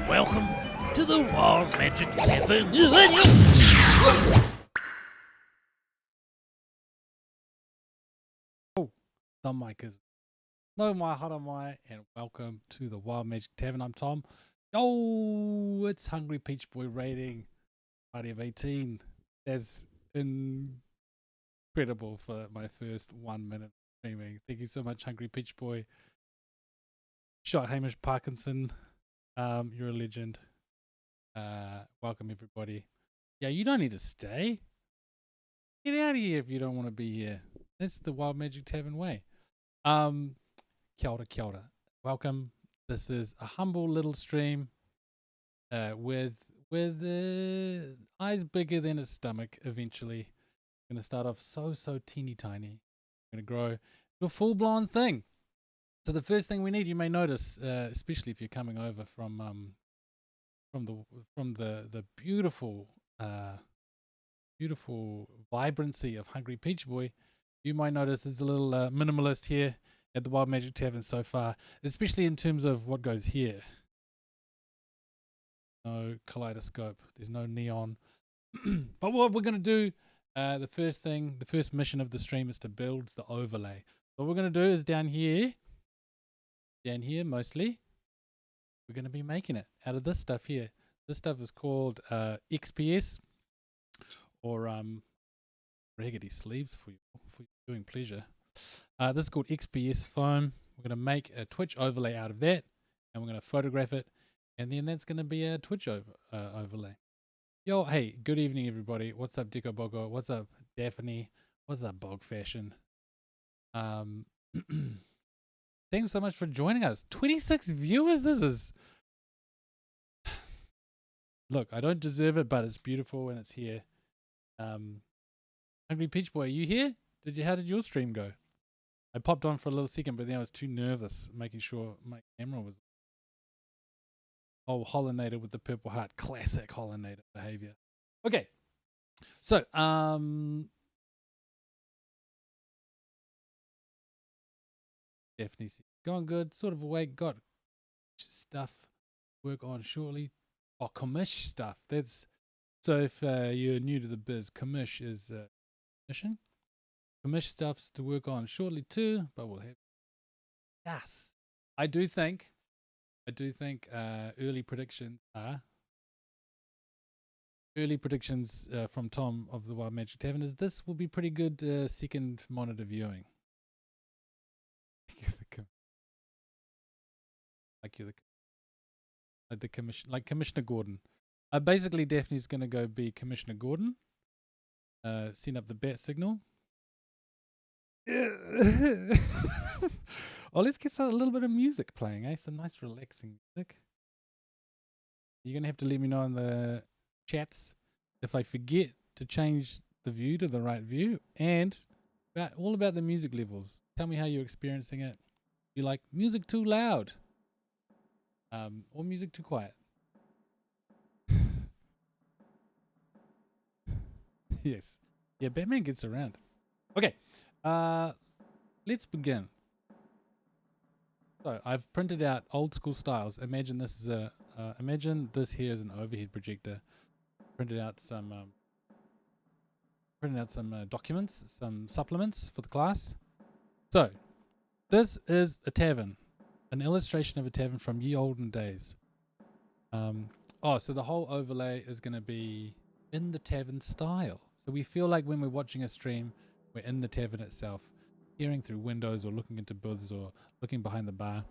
Welcome to the Wild Magic Tavern. Oh, the mic is no my haramai, and welcome to the Wild Magic Tavern. I'm Tom. Oh, it's Hungry Peach Boy rating party of 18. That's incredible for my first 1 minute streaming. Thank you so much, Hungry Peach Boy. Shot Hamish Parkinson. You're a legend. Welcome everybody. Yeah, you don't need to stay. Get out of here if you don't want to be here. That's the Wild Magic Tavern way. Kia ora, kia ora. Welcome. This is a humble little stream with with eyes bigger than his stomach eventually. Going to start off so teeny tiny. Going to grow to a full-blown thing. So the first thing we need, you may notice, especially if you're coming over from the beautiful beautiful vibrancy of Hungry Peach Boy, you might notice there's a little minimalist here at the Wild Magic Tavern so far, especially in terms of what goes here. No kaleidoscope, there's no neon. But what we're going to do, the first mission of the stream is to build the overlay. What we're going to do is down here mostly, we're going to be making it out of this stuff here. This stuff is called XPS, or raggedy sleeves for your viewing pleasure. This is called XPS foam. We're going to make a Twitch overlay out of that, and we're going to photograph it, and then that's going to be a Twitch overlay. Yo, hey, good evening, everybody. What's up, Deco Bogo? What's up, Daphne? What's up, Bog Fashion? Thanks so much for joining us. 26 viewers. This is... Look, I don't deserve it, but it's beautiful and it's here. Hungry Peach Boy, are you here? How did your stream go? I popped on for a little second, but then I was too nervous making sure my camera was... Oh, Hollinator with the purple heart. Classic Hollinator behavior. Okay. So, Daphne's going good. Sort of awake. Got stuff to work on shortly. Oh, commish stuff. That's... So if you're new to the biz, commish is mission. Commish stuff's to work on shortly too, but we'll have... Yes. I do think early predictions from Tom of the Wild Magic Tavern is this will be pretty good second monitor viewing. Like Commissioner Gordon. Basically, Daphne's gonna go be Commissioner Gordon. Send up the bat signal. Oh, let's get a little bit of music playing, eh? Some nice relaxing music. You're gonna have to let me know in the chats if I forget to change the view to the right view, and all about the music levels. Tell me how you're experiencing it. You like music too loud, or music too quiet? Yes. Yeah, Batman gets around. Okay. Let's begin. So I've printed out old school styles. Imagine this is imagine this here is an overhead projector. Printed out some documents, some supplements for the class. So this is a tavern, an illustration of a tavern from ye olden days. So the whole overlay is going to be in the tavern style. So we feel like when we're watching a stream, we're in the tavern itself, peering through windows or looking into booths or looking behind the bar.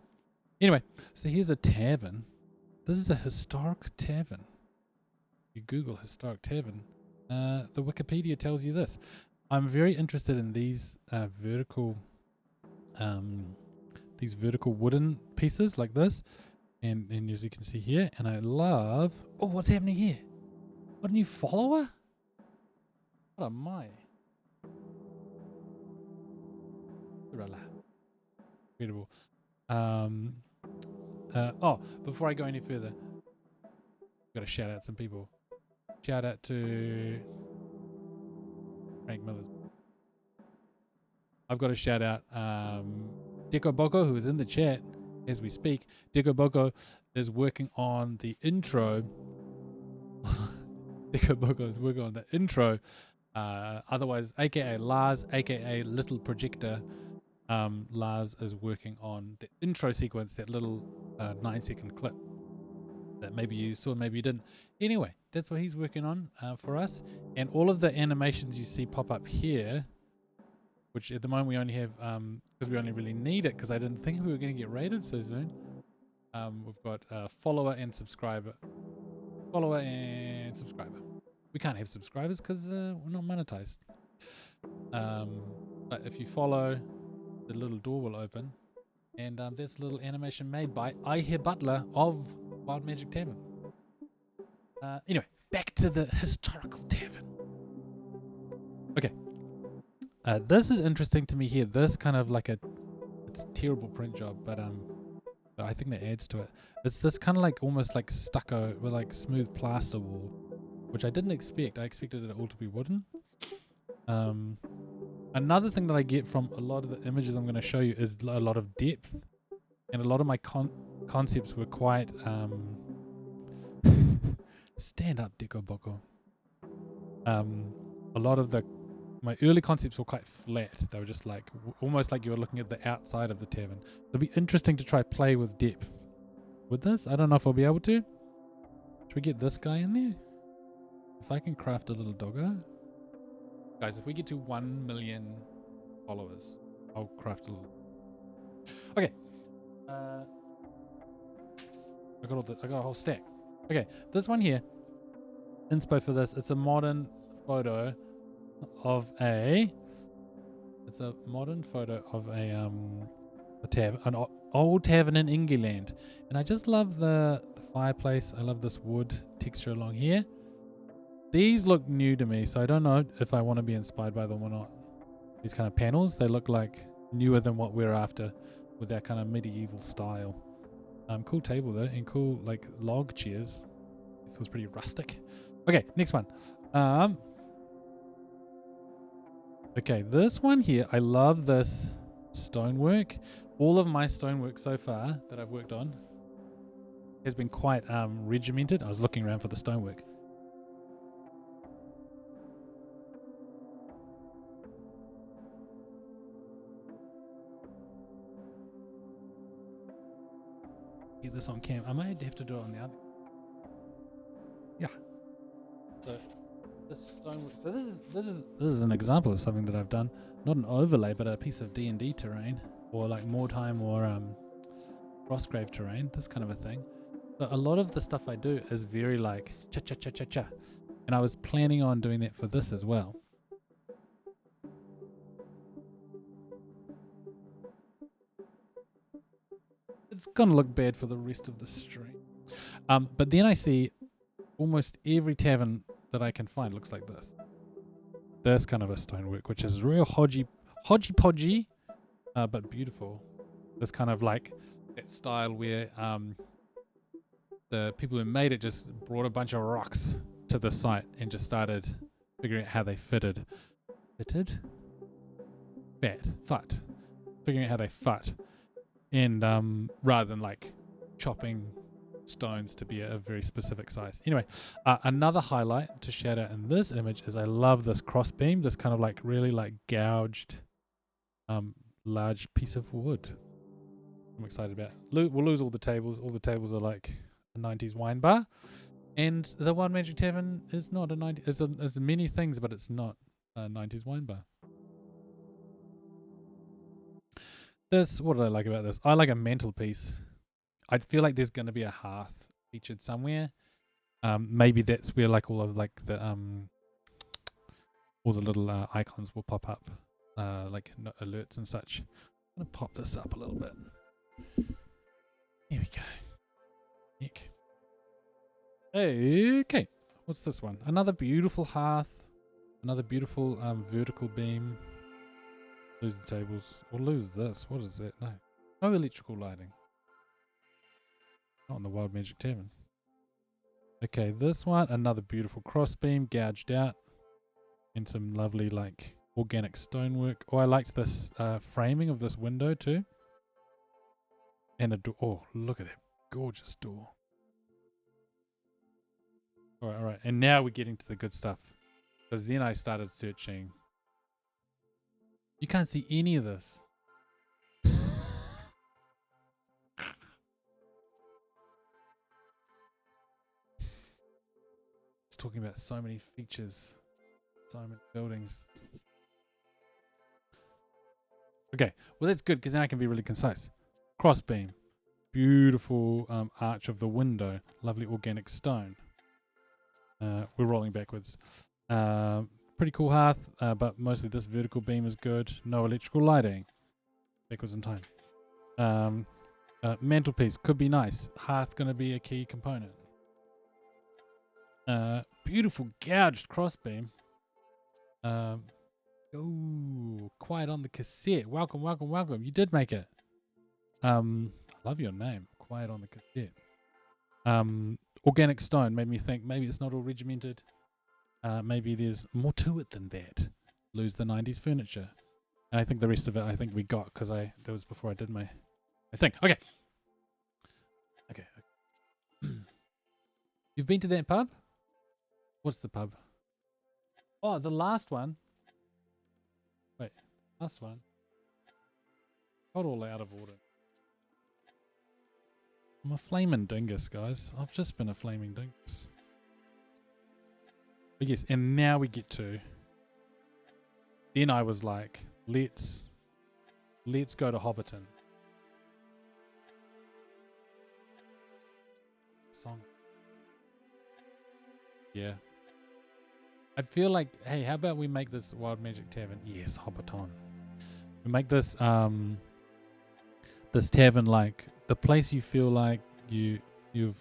Anyway, so here's a tavern. This is a historic tavern. You Google historic tavern, the Wikipedia tells you this. I'm very interested in these vertical wooden pieces like this, and as you can see here, and I love... Oh, what's happening here? What, a new follower? What am I? Incredible. Before I go any further, I've got to shout out some people. Shout out to Frank Miller's. I've got to shout out Deco Boko, who is in the chat as we speak. Deco Boko is working on the intro. Deco Boko is working on the intro. Otherwise, aka Lars, aka Little Projector. Lars is working on the intro sequence, that little 9-second clip that maybe you saw, maybe you didn't. Anyway, that's what he's working on for us. And all of the animations you see pop up here, which at the moment we only have, because we only really need it, because I didn't think we were going to get rated so soon. We've got follower and subscriber. Follower and subscriber. We can't have subscribers because we're not monetized. But if you follow, the little door will open, and that's a little animation made by Aihe Butler of Wild Magic Tavern. Anyway, back to the historical tavern. Okay. This is interesting to me here. This kind of like it's a terrible print job, but I think that adds to it. It's this kind of like almost like stucco with like smooth plaster wall, which I didn't expect. I expected it all to be wooden. Another thing that I get from a lot of the images I'm going to show you is a lot of depth, and a lot of my concepts were quite stand up, Deco Boko. A lot of my early concepts were quite flat. They were just like almost like you were looking at the outside of the tavern. It'll be interesting to try play with depth with this. I don't know if I'll be able to. Should we get this guy in there? If I can craft a little doggo. Guys, if we get to 1 million followers, I'll craft a little. Okay. I got a whole stack. Okay, this one here. Inspo for this. It's a modern photo of a tavern, an old tavern in England, and I just love the fireplace. I love this wood texture along here. These look new to me, so I don't know if I want to be inspired by them or not. These kind of panels, they look like newer than what we're after with that kind of medieval style. Cool table though, and cool like log chairs. It feels pretty rustic. Okay, next one. Okay, this one here, I love this stonework. All of my stonework so far that I've worked on has been quite regimented. I was looking around for the stonework. Get this on cam. I might have to do it on the other. Yeah. So this stonework. So this is an example of something that I've done. Not an overlay, but a piece of D&D terrain, or like Mordheim or Frostgrave terrain. This kind of a thing. So a lot of the stuff I do is very like cha cha cha cha cha, and I was planning on doing that for this as well. It's gonna look bad for the rest of the stream. But then I see almost every tavern that I can find looks like this. This kind of a stonework, which is real hodgy podgy, but beautiful. This kind of like that style where the people who made it just brought a bunch of rocks to the site and just started figuring out how they fitted. Figuring out how they fit. And rather than like chopping stones to be a very specific size. Anyway, another highlight to shout out in this image is I love this crossbeam, this kind of like really like gouged large piece of wood. I'm excited about it. We'll lose all the tables. All the tables are like a 90s wine bar. And the Wild Magic Tavern is not a 90s, it's many things, but it's not a 90s wine bar. What did I like about this? I like a mantelpiece. I feel like there's going to be a hearth featured somewhere. Maybe that's where like all of like the all the little icons will pop up, like alerts and such. I'm gonna pop this up a little bit. Here we go. Nick. Okay, what's this one? Another beautiful hearth. Another beautiful vertical beam. Lose the tables. Or lose this. What is that? No electrical lighting. Not in the Wild Magic Tavern. Okay, this one. Another beautiful crossbeam. Gouged out. And some lovely like organic stonework. Oh, I liked this framing of this window too. And a door. Oh, look at that. Gorgeous door. Alright. And now we're getting to the good stuff. Because then I started searching. You can't see any of this. It's talking about so many features, so many buildings. Okay, well that's good because then I can be really concise. Crossbeam, beautiful arch of the window, lovely organic stone. We're rolling backwards. Pretty cool hearth, but mostly this vertical beam is good. No electrical lighting. Backwards in time. Mantelpiece could be nice. Hearth going to be a key component. Beautiful gouged crossbeam. Oh, quiet on the cassette. Welcome, welcome, welcome. You did make it. I love your name. Quiet on the cassette. Organic stone made me think maybe it's not all regimented. Maybe there's more to it than that. Lose the 90s furniture. And I think the rest of it I think we got because that was before I did my thing. Okay. Okay. You've been to that pub? What's the pub? Oh, the last one. Wait, last one. Got all out of order. I'm a flaming dingus, guys. I've just been a flaming dingus. But yes, and now we get to. Then I was like, let's go to Hobbiton. Song. Yeah. I feel like, hey, how about we make this Wild Magic Tavern? Yes, Hobbiton. We make this this tavern like the place you feel like you've.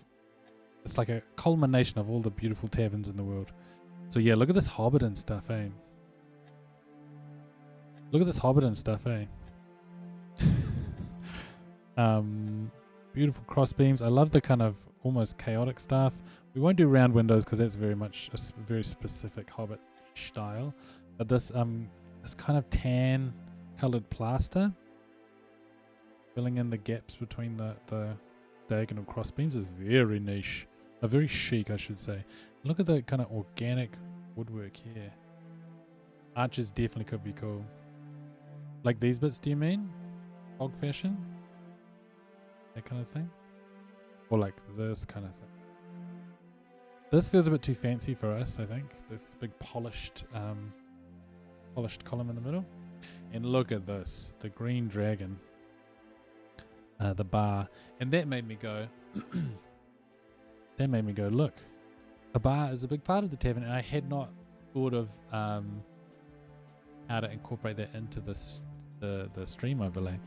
It's like a culmination of all the beautiful taverns in the world. So yeah, look at this Hobbiton stuff, eh? Look at this Hobbiton stuff, eh? Beautiful crossbeams. I love the kind of almost chaotic stuff. We won't do round windows because that's very much a very specific Hobbit style. But this kind of tan coloured plaster filling in the gaps between the diagonal crossbeams is very niche. Very chic, I should say. Look at the kind of organic woodwork here. Arches definitely could be cool. Like these bits, do you mean? Hog fashion? That kind of thing? Or like this kind of thing? This feels a bit too fancy for us, I think. This big polished column in the middle. And look at this. The green dragon. The bar. And that made me go... look. A bar is a big part of the tavern, and I had not thought of how to incorporate that into the stream overlay.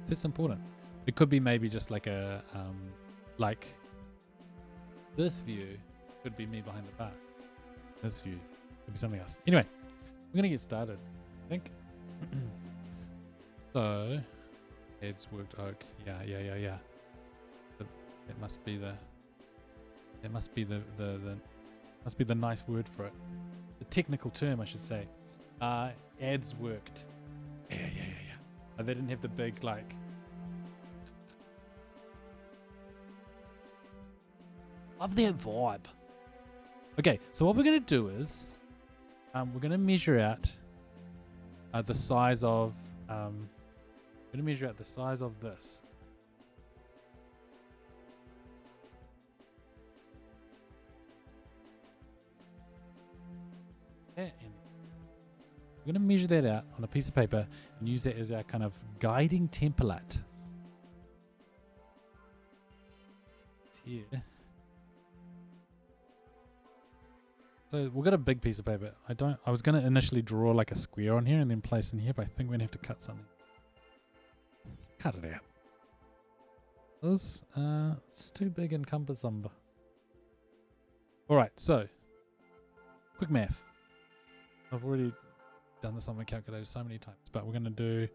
So that's important. It could be maybe just like a like this view could be me behind the bar. This view could be something else. Anyway, we're gonna get started, I think. So, heads worked oak. Yeah. That must be the nice word for it. The technical term, I should say. Ads worked. Yeah. They didn't have the big like. Love that vibe. Okay, so what we're gonna do is, we're gonna measure out the size of. We're gonna measure out the size of this. And we're going to measure that out on a piece of paper and use that as our kind of guiding template. It's here. So we've got a big piece of paper. I was going to initially draw like a square on here and then place in here, but I think we're going to have to cut something. Cut it out. It's too big and cumbersome. Alright, so quick math. I've already done this on my calculator so many times, but we're going to do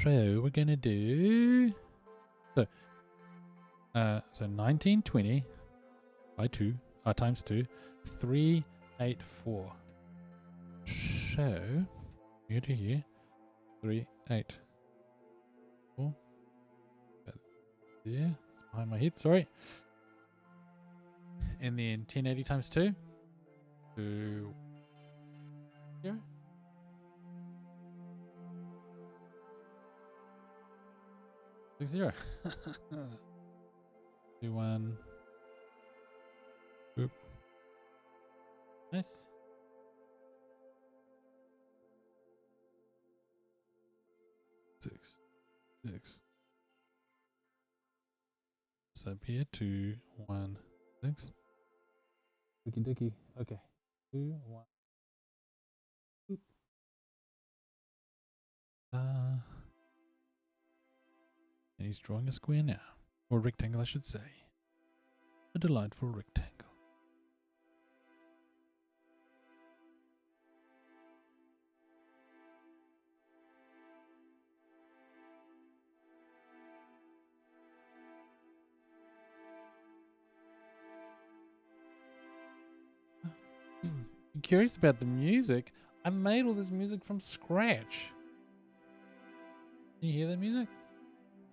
so we're going to do so 1920 by 2 times 2 384. So here to here 384 there, it's behind my head, sorry. And then 1080 times 2 to 0. Like 0. 2 1. Boop. Nice. Six. So up here 2 1 6. Dicky. Okay. 2 1. Boop. And he's drawing a square now. Or a rectangle, I should say. A delightful rectangle. I'm curious about the music. I made all this music from scratch. Can you hear that music?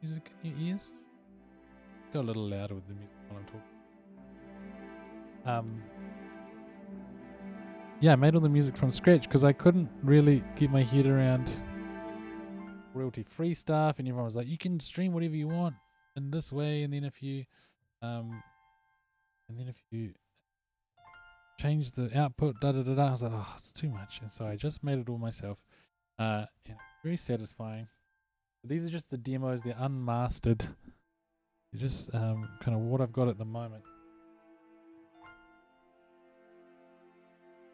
Music in your ears? Go a little louder with the music while I'm talking. Yeah, I made all the music from scratch because I couldn't really get my head around royalty-free stuff, and everyone was like, "You can stream whatever you want in this way, and then if you change the output, da da da da." I was like, "Oh, it's too much," and so I just made it all myself. And very satisfying. But these are just the demos; they're unmastered. They're just kind of what I've got at the moment.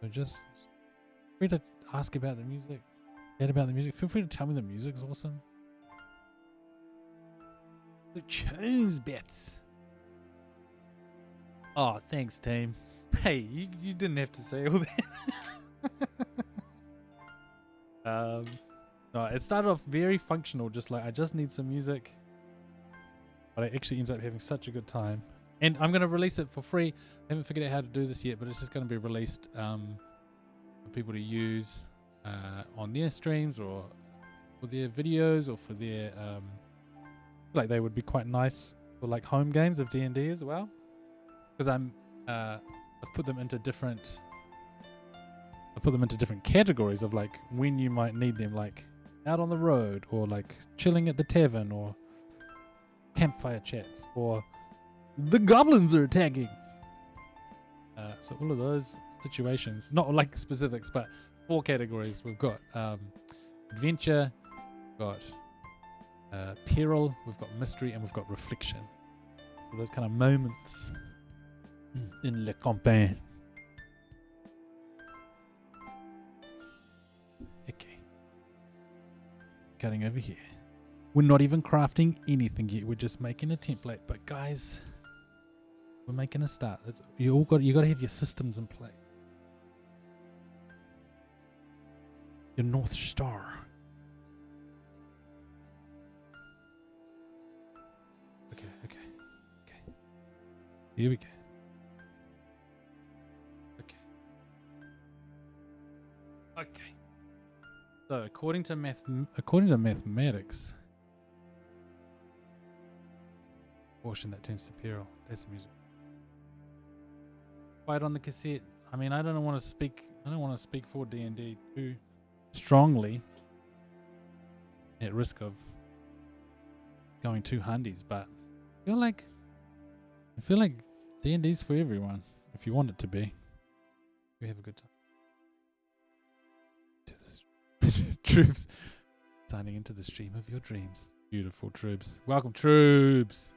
So just feel free to ask about the music, chat about the music. Feel free to tell me the music's awesome. The chose bits. Oh, thanks, team. Hey, you didn't have to say all that. No, it started off very functional, just like I just need some music. But I actually ended up having such a good time. And I'm going to release it for free. I haven't figured out how to do this yet, but it's just going to be released for people to use on their streams or for their videos or for their... like they would be quite nice for like home games of D&D as well. Because I've put them into different... I've put them into different categories of like when you might need them, like out on the road or like chilling at the tavern or campfire chats or the goblins are attacking. So all of those situations, not like specifics, but 4 categories. We've got adventure, we've got peril, we've got mystery, and we've got reflection. So those kind of moments in la campagne. Okay. Cutting over here. We're not even crafting anything yet. We're just making a template. But guys, we're making a start. You got to have your systems in place. Your North Star. Okay. Here we go. Okay. So according to mathematics, portion that turns to peril. That's the music. Fight on the cassette. I mean, I don't want to speak for D&D too strongly, at risk of going too hundies. But I feel like D&D's for everyone if you want it to be. We have a good time. Troops signing into the stream of your dreams. Beautiful troops. Welcome, troops,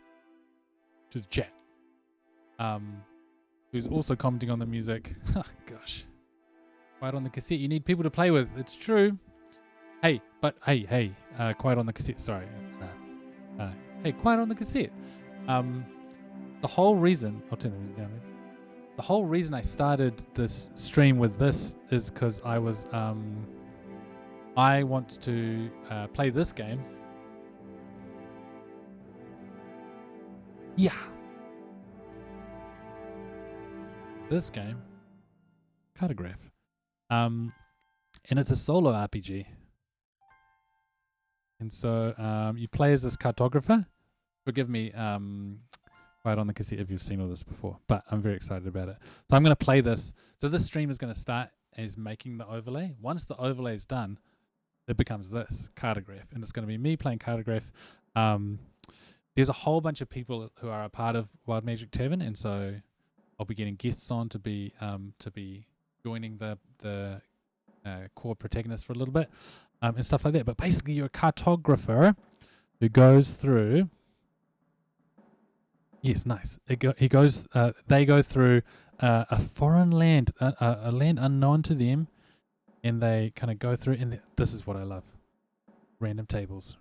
to the chat. Who's also commenting on the music. Oh, gosh. Quiet on the cassette. You need people to play with. It's true. Hey, quiet on the cassette. Sorry. Hey, quiet on the cassette. The whole reason... I'll turn the music down. The whole reason I started this stream with this is because I was... I want to play this game. Yeah. This game. Cartograph. And it's a solo RPG. And so you play as this cartographer. Forgive me, quiet on the cassette if you've seen all this before, but I'm very excited about it. So I'm going to play this. So this stream is going to start as making the overlay. Once the overlay is done, it becomes this Cartograph, and it's going to be me playing Cartograph. There's a whole bunch of people who are a part of Wild Magic Tavern, and so I'll be getting guests on to be joining the core protagonist for a little bit, and stuff like that. But basically, you're a cartographer who goes through. Yes, nice. They go through a foreign land, a land unknown to them. And they kind of go through, and this is what I love. Random tables.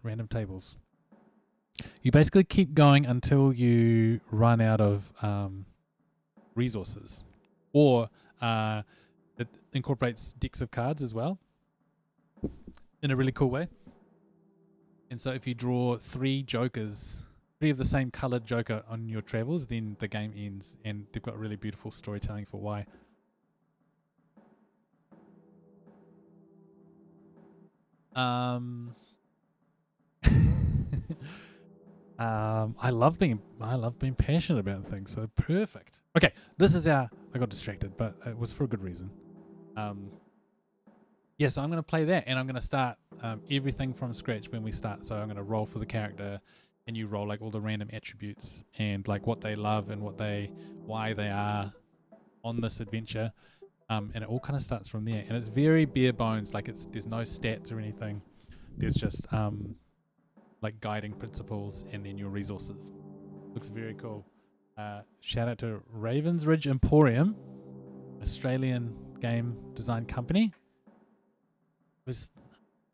You basically keep going until you run out of resources, or it incorporates decks of cards as well in a really cool way. And so if you draw 3 jokers, 3 of the same colored joker on your travels, then the game ends, and they've got really beautiful storytelling for why. I love being passionate about things, so perfect. Okay, this is I got distracted, but it was for a good reason. Yeah, so I'm going to play that, and I'm going to start everything from scratch when we start. So I'm going to roll for the character, and you roll like all the random attributes and like what they love and why they are on this adventure. And it all kind of starts from there, and it's very bare bones. Like there's no stats or anything. There's just like guiding principles and then your resources. Looks very cool. Shout out to Ravens Ridge Emporium, Australian game design company. We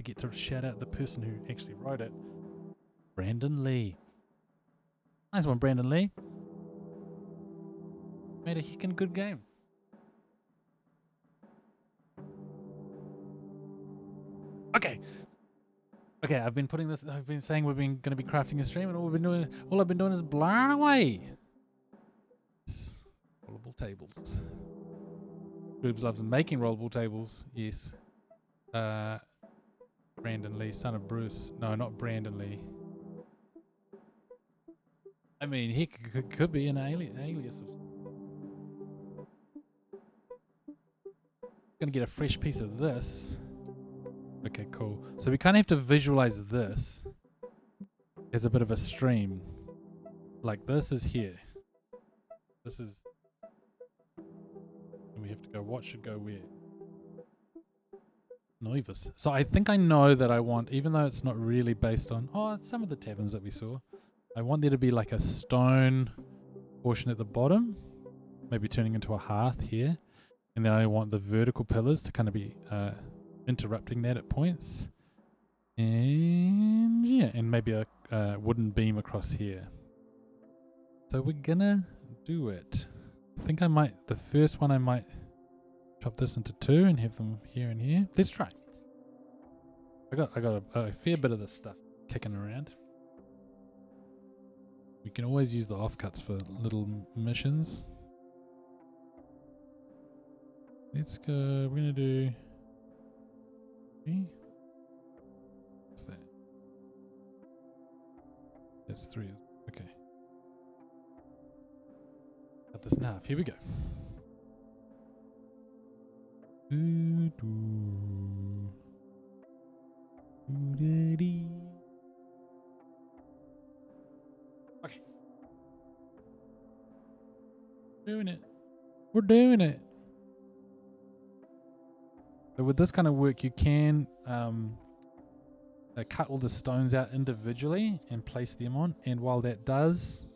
get to shout out the person who actually wrote it, Brandon Lee. Nice one, Brandon Lee. Made a heckin' good game. Okay, I've been saying we've been going to be crafting a stream, and all I've been doing is blowing away. Rollable tables. Boobs loves making rollable tables. Yes. Brandon Lee, son of Bruce. No, not Brandon Lee. I mean, he could be an alias. Gonna get a fresh piece of this. Okay, cool. So we kind of have to visualize this as a bit of a stream. Like this is here. This is... And we have to go, what should go where? Noivus. So I think I know that I want, even though it's not really based on some of the taverns that we saw, I want there to be like a stone portion at the bottom, maybe turning into a hearth here, and then I want the vertical pillars to kind of be interrupting that at points, and yeah, and maybe a wooden beam across here. So we're gonna do it. I think the first one I might chop this into 2 and have them here and here. Let's try. I got a fair bit of this stuff kicking around. We can always use the offcuts for little missions. Let's go. We're gonna do. What's that? That's 3. Okay. Cut this in half. Here we go. Okay. We're doing it. So with this kind of work, you can cut all the stones out individually and place them on. And while that does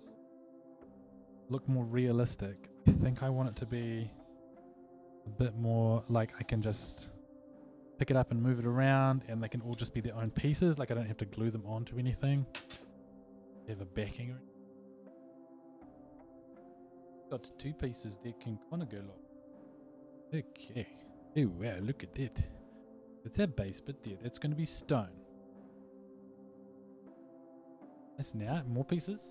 look more realistic, I think I want it to be a bit more like I can just pick it up and move it around, and they can all just be their own pieces. Like I don't have to glue them onto anything. They have a backing. Got 2 pieces that can kind of go like. Okay. Oh wow, look at that. That's our base bit there. That's going to be stone. That's now more pieces.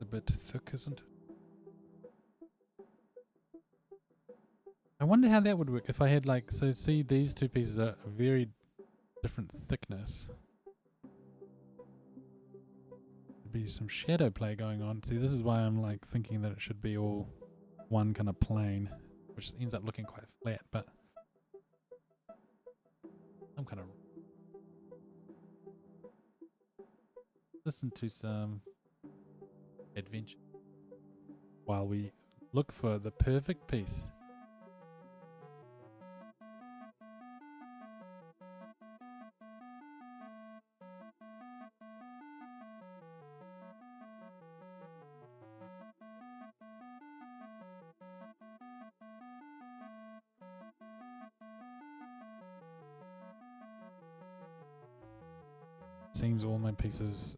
A bit thick, isn't it? I wonder how that would work if I had see these 2 pieces are a very different thickness. There'd be some shadow play going on. See, this is why I'm thinking that it should be all one kind of plane, which ends up looking quite flat, but I'm kind of listen to some adventure while we look for the perfect piece. Seems all my pieces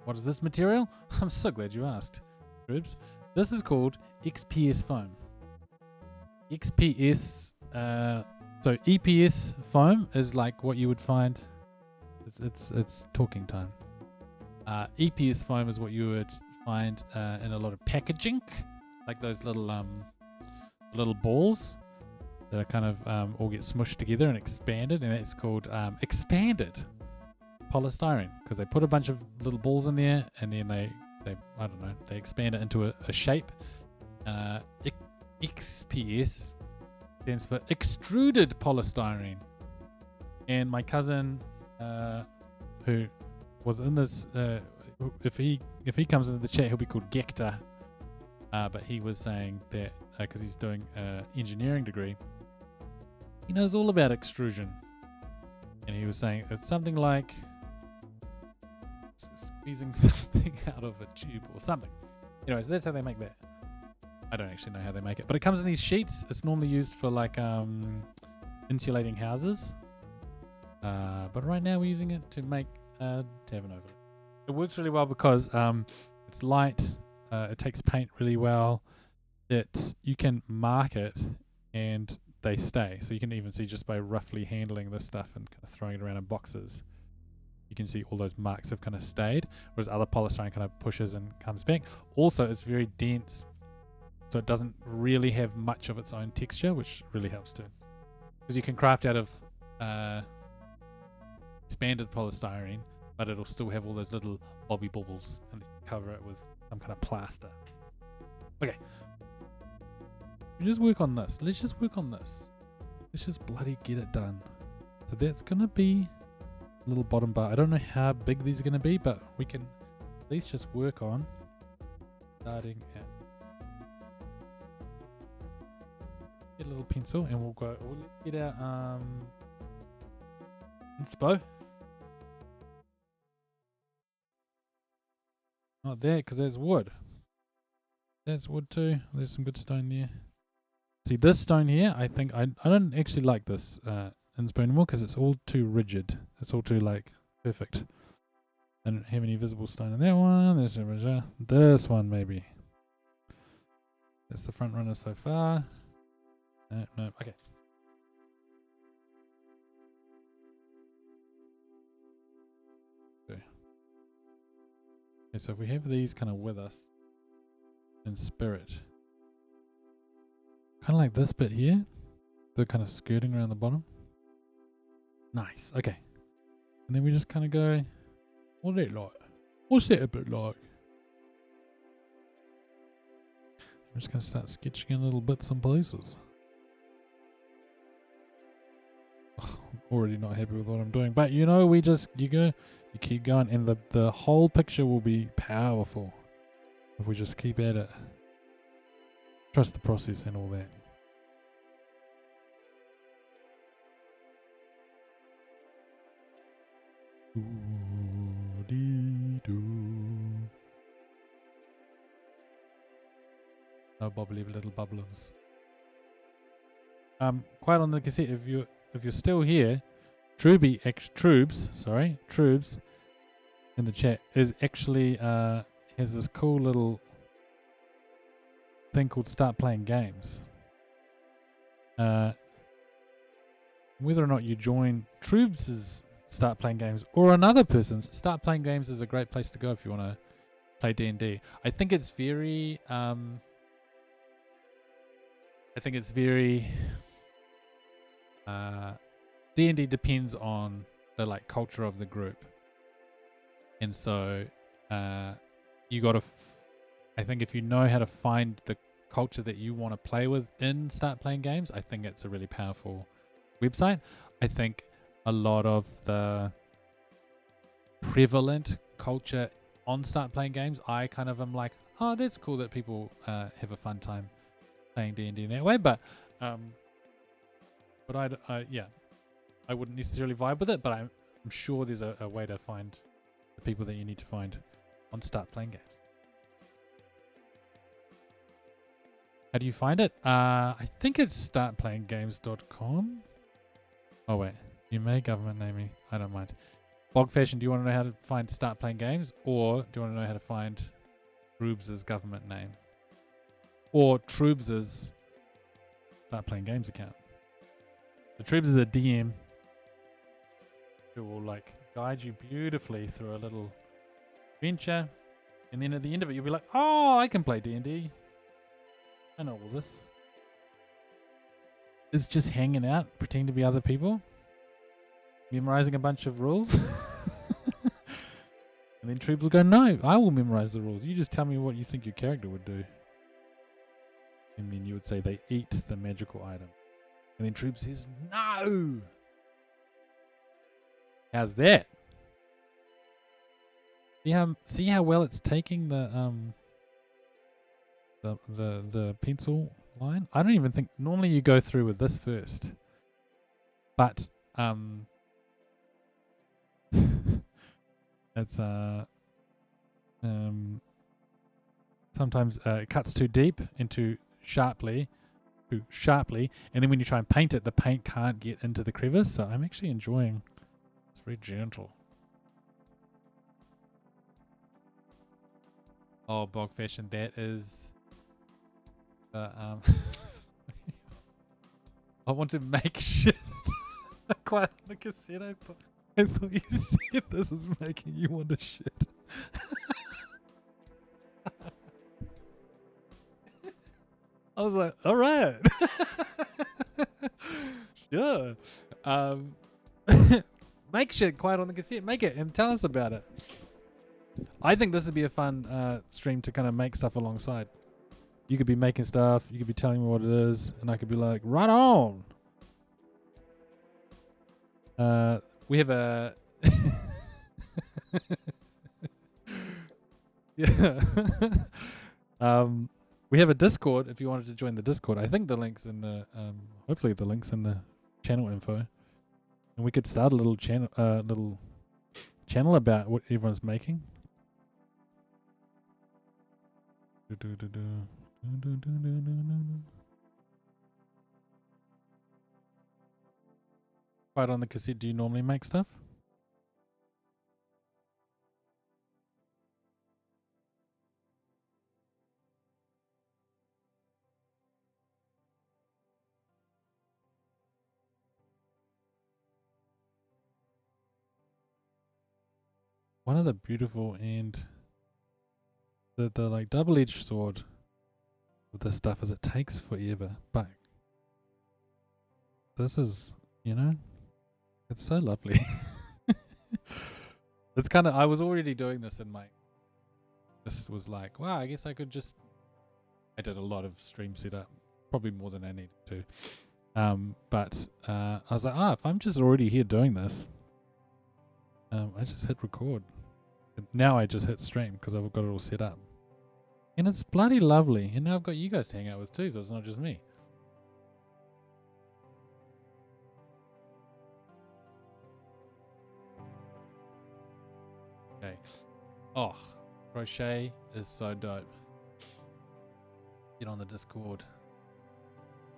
What is this material? I'm so glad you asked, Ribs. This is called XPS foam. XPS, so EPS foam is like what you would find. It's talking time. EPS foam is what you would find in a lot of packaging, like those little balls that are kind of all get smushed together and expanded, and that's called expanded polystyrene, because they put a bunch of little balls in there and then they I don't know, they expand it into a shape. XPS stands for extruded polystyrene. And my cousin, who was in this, if he comes into the chat, he'll be called Gekta. But he was saying that because he's doing an engineering degree, he knows all about extrusion. And he was saying it's something like squeezing something out of a tube or something. Anyways, that's how they make that. I don't actually know how they make it, but it comes in these sheets. It's normally used for like insulating houses. But right now we're using it to make a tavern overlay. It works really well because it's light. It takes paint really well. You can mark it and they stay. So you can even see just by roughly handling this stuff and kind of throwing it around in boxes, you can see all those marks have kind of stayed, whereas other polystyrene kind of pushes and comes back. Also, it's very dense, so it doesn't really have much of its own texture, which really helps too. Because you can craft out of expanded polystyrene, but it'll still have all those little bobby bubbles, and cover it with some kind of plaster. Okay. We just work on this. Let's just work on this. Let's just bloody get it done. So that's going to be a little bottom bar. I don't know how big these are going to be, but we can at least just work on starting at. Get a little pencil and we'll get our inspo. Not that, because that's wood. That's wood too. There's some good stone there. See, this stone here, I think I don't actually like this inspo anymore because it's all too rigid. It's all too like perfect. I don't have any visible stone in that one. There's this one maybe. That's the front runner so far. No, okay. Okay, so if we have these kind of with us in spirit, kind of like this bit here, they're kind of skirting around the bottom. Nice, okay. And then we just kind of go, what's that like? What's that a bit like? I'm just going to start sketching in little bits and pieces. I'm already not happy with what I'm doing, but you know, you keep going, and the whole picture will be powerful if we just keep at it. Trust the process and all that. No bubbly little bubblers. Quite on the cassette, if you're still here, Troobs in the chat is actually has this cool little thing called Start Playing Games. Whether or not you join Troobs' Start Playing Games or another person's, Start Playing Games is a great place to go if you want to play D&D. I think it's very D&D depends on the like culture of the group, and so you got to I think if you know how to find the culture that you want to play with in Start Playing Games, I think it's a really powerful website. I think a lot of the prevalent culture on Start Playing Games, I kind of am like, oh, that's cool that people have a fun time playing D&D in that way, but I wouldn't necessarily vibe with it, but I'm sure there's a way to find the people that you need to find on Start Playing Games. How do you find it? I think it's startplayinggames.com. Oh wait, you may government name me. I don't mind. Bog Fashion, do you want to know how to start playing games? Or do you want to know how to find Troobs' government name? Or Troobs' start playing games account? So Troobs is a DM who will like guide you beautifully through a little adventure. And then at the end of it, you'll be like, oh, I can play D&D. I know all this. It's just hanging out, pretending to be other people, memorizing a bunch of rules. And then Troobs will go, no, I will memorize the rules. You just tell me what you think your character would do. And then you would say they eat the magical item. And then Troobs says, no. How's that? See how well it's taking the pencil line? I don't even think normally you go through with this first. But it's sometimes it cuts too deep into sharply, and then when you try and paint it, the paint can't get into the crevice. So I'm actually enjoying. It's very gentle. Oh, Bog Fashion, that is. I want to make shit. Quite on the cassette. I thought you said this is making you want to shit. I was like, all right. Sure. Make shit quiet on the cassette. Make it and tell us about it. I think this would be a fun stream to kind of make stuff alongside. You could be making stuff. You could be telling me what it is. And I could be like, right on. We have a... yeah. We have a Discord if you wanted to join the Discord. I think the link's in the... hopefully the link's in the channel info. And we could start a little channel about what everyone's making. Right on the cassette, do you normally make stuff? One of the beautiful and the like double-edged sword with this stuff is it takes forever, but this is, you know, it's so lovely. It's kind of, I was already doing this in my, this was like, wow, I guess I could just, I did a lot of stream setup, probably more than I needed to. But I was like, if I'm just already here doing this, I just hit record. And now I just hit stream because I've got it all set up. And it's bloody lovely. And now I've got you guys to hang out with too, so it's not just me. Okay. Oh, crochet is so dope. Get on the Discord.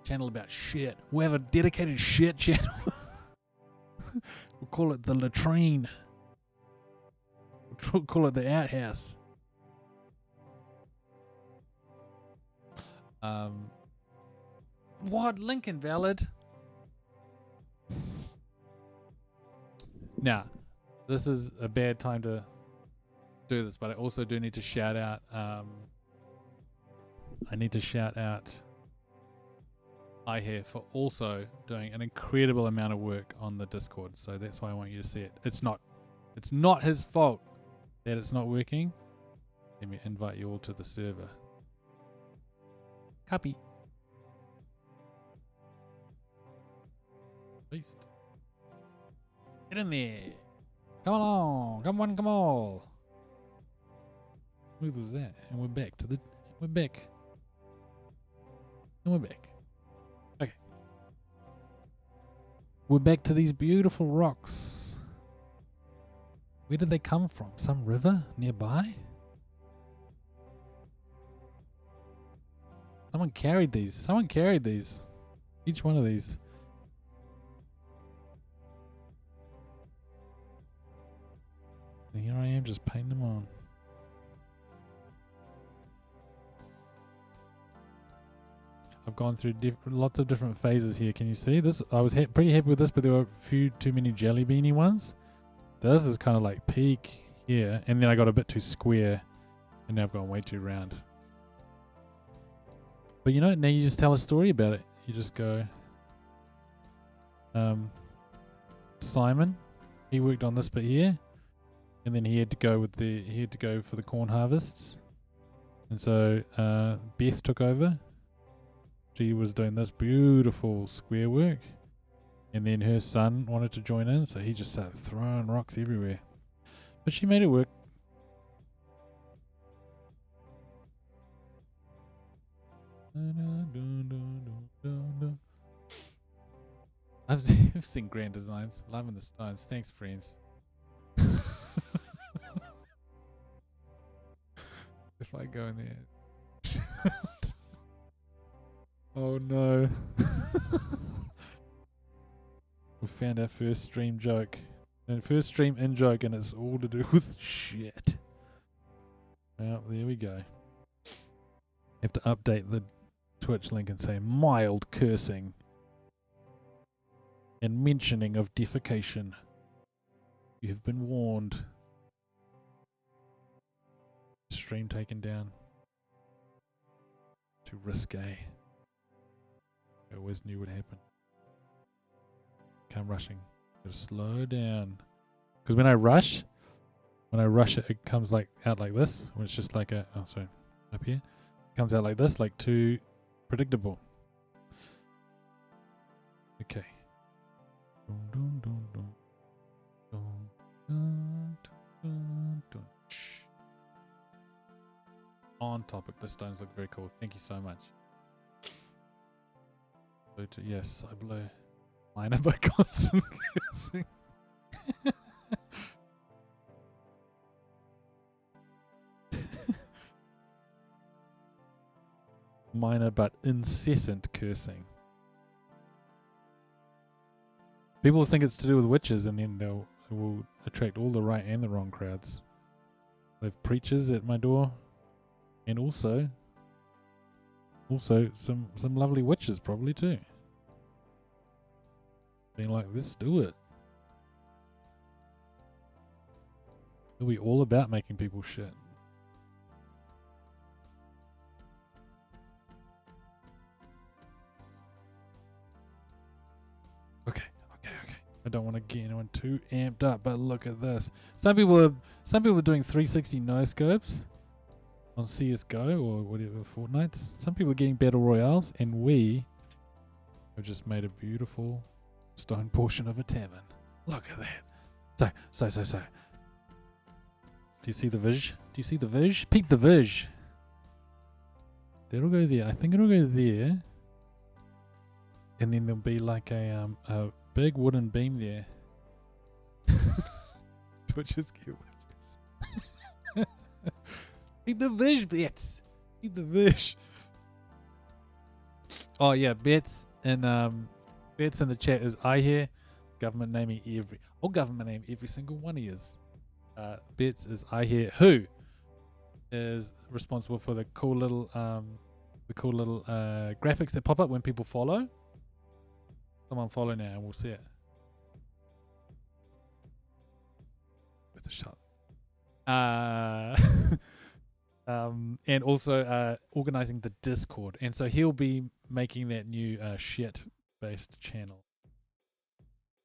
Channel about shit. We'll have a dedicated shit channel. We'll call it the latrine. We'll call it the outhouse. What? Link invalid? Now, this is a bad time to do this, but I also do need to shout out, I need to shout out Aihe for also doing an incredible amount of work on the Discord, so that's why I want you to see it. It's not his fault that it's not working. Let me invite you all to the server. Copy. Beast. Get in there. Come along. Come on, come on. Smooth was that? And we're back to the... We're back. And we're back. Okay. We're back to these beautiful rocks. Where did they come from? Some river nearby? Someone carried these. Someone carried these. Each one of these. And here I am just painting them on. I've gone through lots of different phases here. Can you see this? I was pretty happy with this, but there were a few too many jelly beanie ones. This is kind of like peak here, and then I got a bit too square, and now I've gone way too round. But you know, now you just tell a story about it. You just go, Simon, he worked on this bit here, and then he had to go for the corn harvests, and so Beth took over. She was doing this beautiful square work, and then her son wanted to join in, so he just started throwing rocks everywhere. But she made it work. I've seen grand designs. Love in the stones. Thanks, friends. If I go in there. Oh no. We found our first stream joke. And first stream in joke, and it's all to do with shit. Well, there we go. Have to update the Twitch link and say mild cursing and mentioning of defecation. You have been warned. Stream taken down. Too risque. I always knew what happened. Come rushing. Gotta slow down. Because when I rush it, it comes like out like this. When it's just like a, up here. It comes out like this, like too predictable. Okay. On topic. The stones look very cool. Thank you so much. Yes, I blow minor by constant cursing. Minor but incessant cursing. People think it's to do with witches, and then it will attract all the right and the wrong crowds. They have preachers at my door, and also some lovely witches probably too. Being like, let's do it. It'll be all about making people shit. Okay. I don't want to get anyone too amped up, but look at this. Some people are doing 360 no scopes on CS:GO or whatever Fortnites. Some people are getting battle royales, and we have just made a beautiful stone portion of a tavern. Look at that. So. Do you see the viz? Peep the viz. That'll go there. I think it'll go there. And then there'll be like a big wooden beam there. Twitches get witches. Peep the viz, bits. Peep the viz. Oh yeah, bits and Bets in the chat is Aihe. Government naming every single one of yours. Bets is Aihe, who is responsible for the cool little graphics that pop up when people follow. Someone follow now and we'll see it. With a shot. And also organizing the Discord. And so he'll be making that new shit-based channel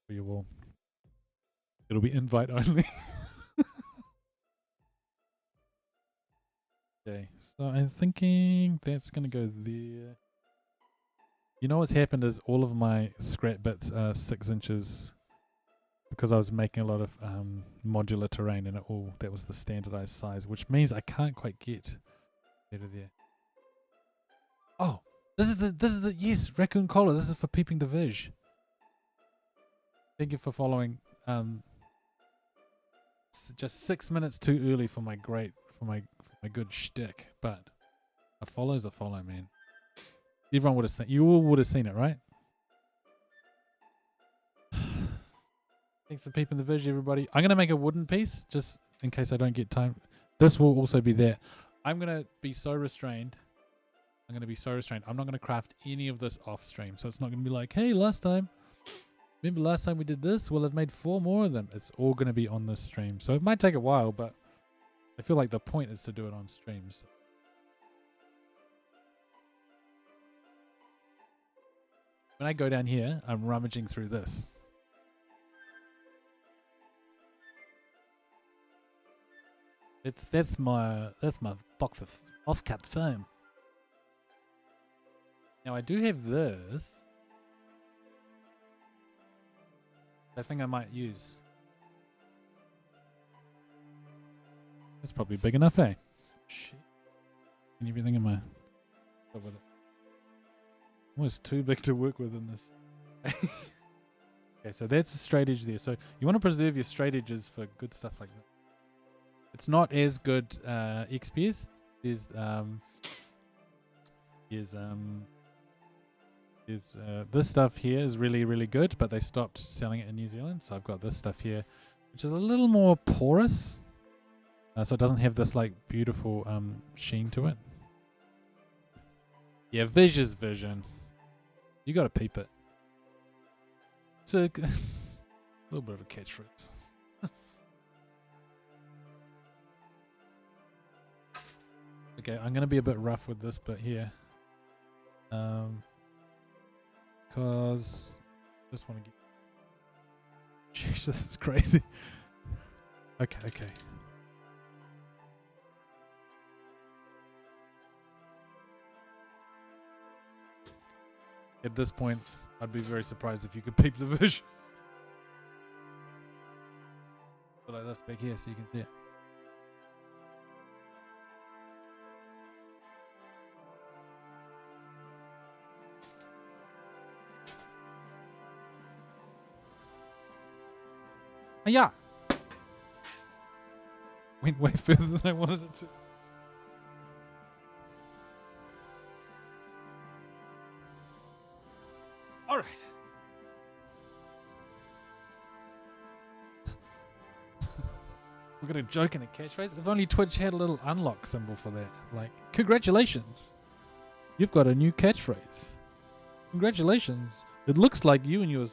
for you all. It'll be invite only. Okay, so I'm thinking that's going to go there. You know what's happened is all of my scrap bits are 6 inches because I was making a lot of modular terrain and that was the standardized size, which means I can't quite get better there. Oh, this is the yes, Raccoon Collar. This is for peeping the viz. Thank you for following. Just 6 minutes too early for my good shtick, but a follow's a follow, man. Everyone would have seen. You all would have seen it, right? Thanks for peeping the viz, everybody. I'm gonna make a wooden piece, just in case I don't get time. This will also be there. I'm going to be so restrained. I'm not going to craft any of this off stream. So it's not going to be like, hey, remember last time we did this? Well, I've made 4 more of them. It's all going to be on this stream. So it might take a while, but I feel like the point is to do it on stream. So. When I go down here, I'm rummaging through this. That's my box of off-cut foam. Now I do have this. I think I might use. That's probably big enough, eh? Shit. And everything in my with it. Almost too big to work with in this. Okay, so that's a straight edge there. So you want to preserve your straight edges for good stuff like that. It's not as good XPS. There's this stuff here is really, really good, but they stopped selling it in New Zealand. So I've got this stuff here, which is a little more porous. So it doesn't have this like beautiful sheen to it. Yeah, vision's vision. You gotta peep it. It's a little bit of a catchphrase. Okay, I'm gonna be a bit rough with this bit here. Cause I just want to get. Jeez, this is crazy. Okay. At this point, I'd be very surprised if you could peep the vision. Put like this back here so you can see it. Yeah. Went way further than I wanted it to. All right. We're gonna joke in a catchphrase. If only Twitch had a little unlock symbol for that. Like, congratulations, you've got a new catchphrase. Congratulations. It looks like you and your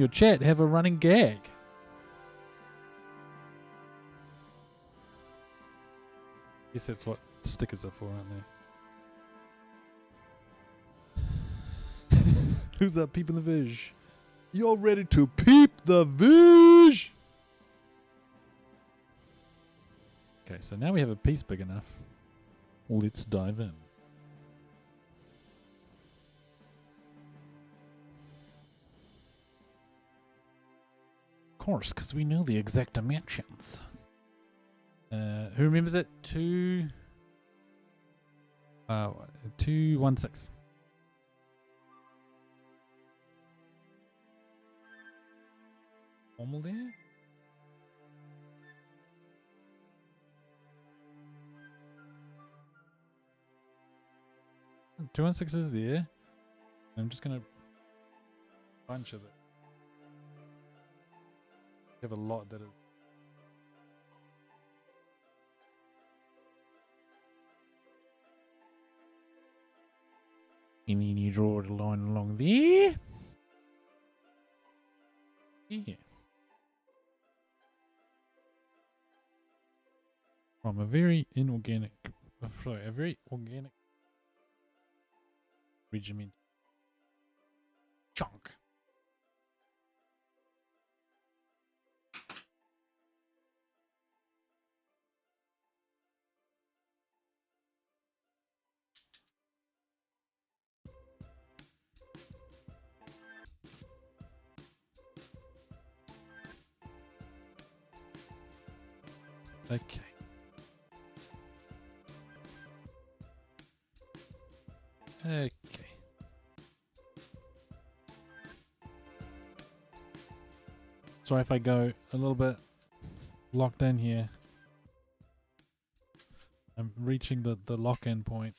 chat have a running gag. Guess that's what stickers are for, aren't they? Who's up peeping the vish? You're ready to peep the vish? Okay, so now we have a piece big enough. Let's dive in. Of course, because we know the exact dimensions. Who remembers it? 216. Normal there? Two and six is there. I'm just gonna bunch of it. We have a lot that is. And then you draw the line along there. Yeah. From a very organic regiment chunk. Okay. Okay. Sorry if I go a little bit locked in here. I'm reaching the lock-in point.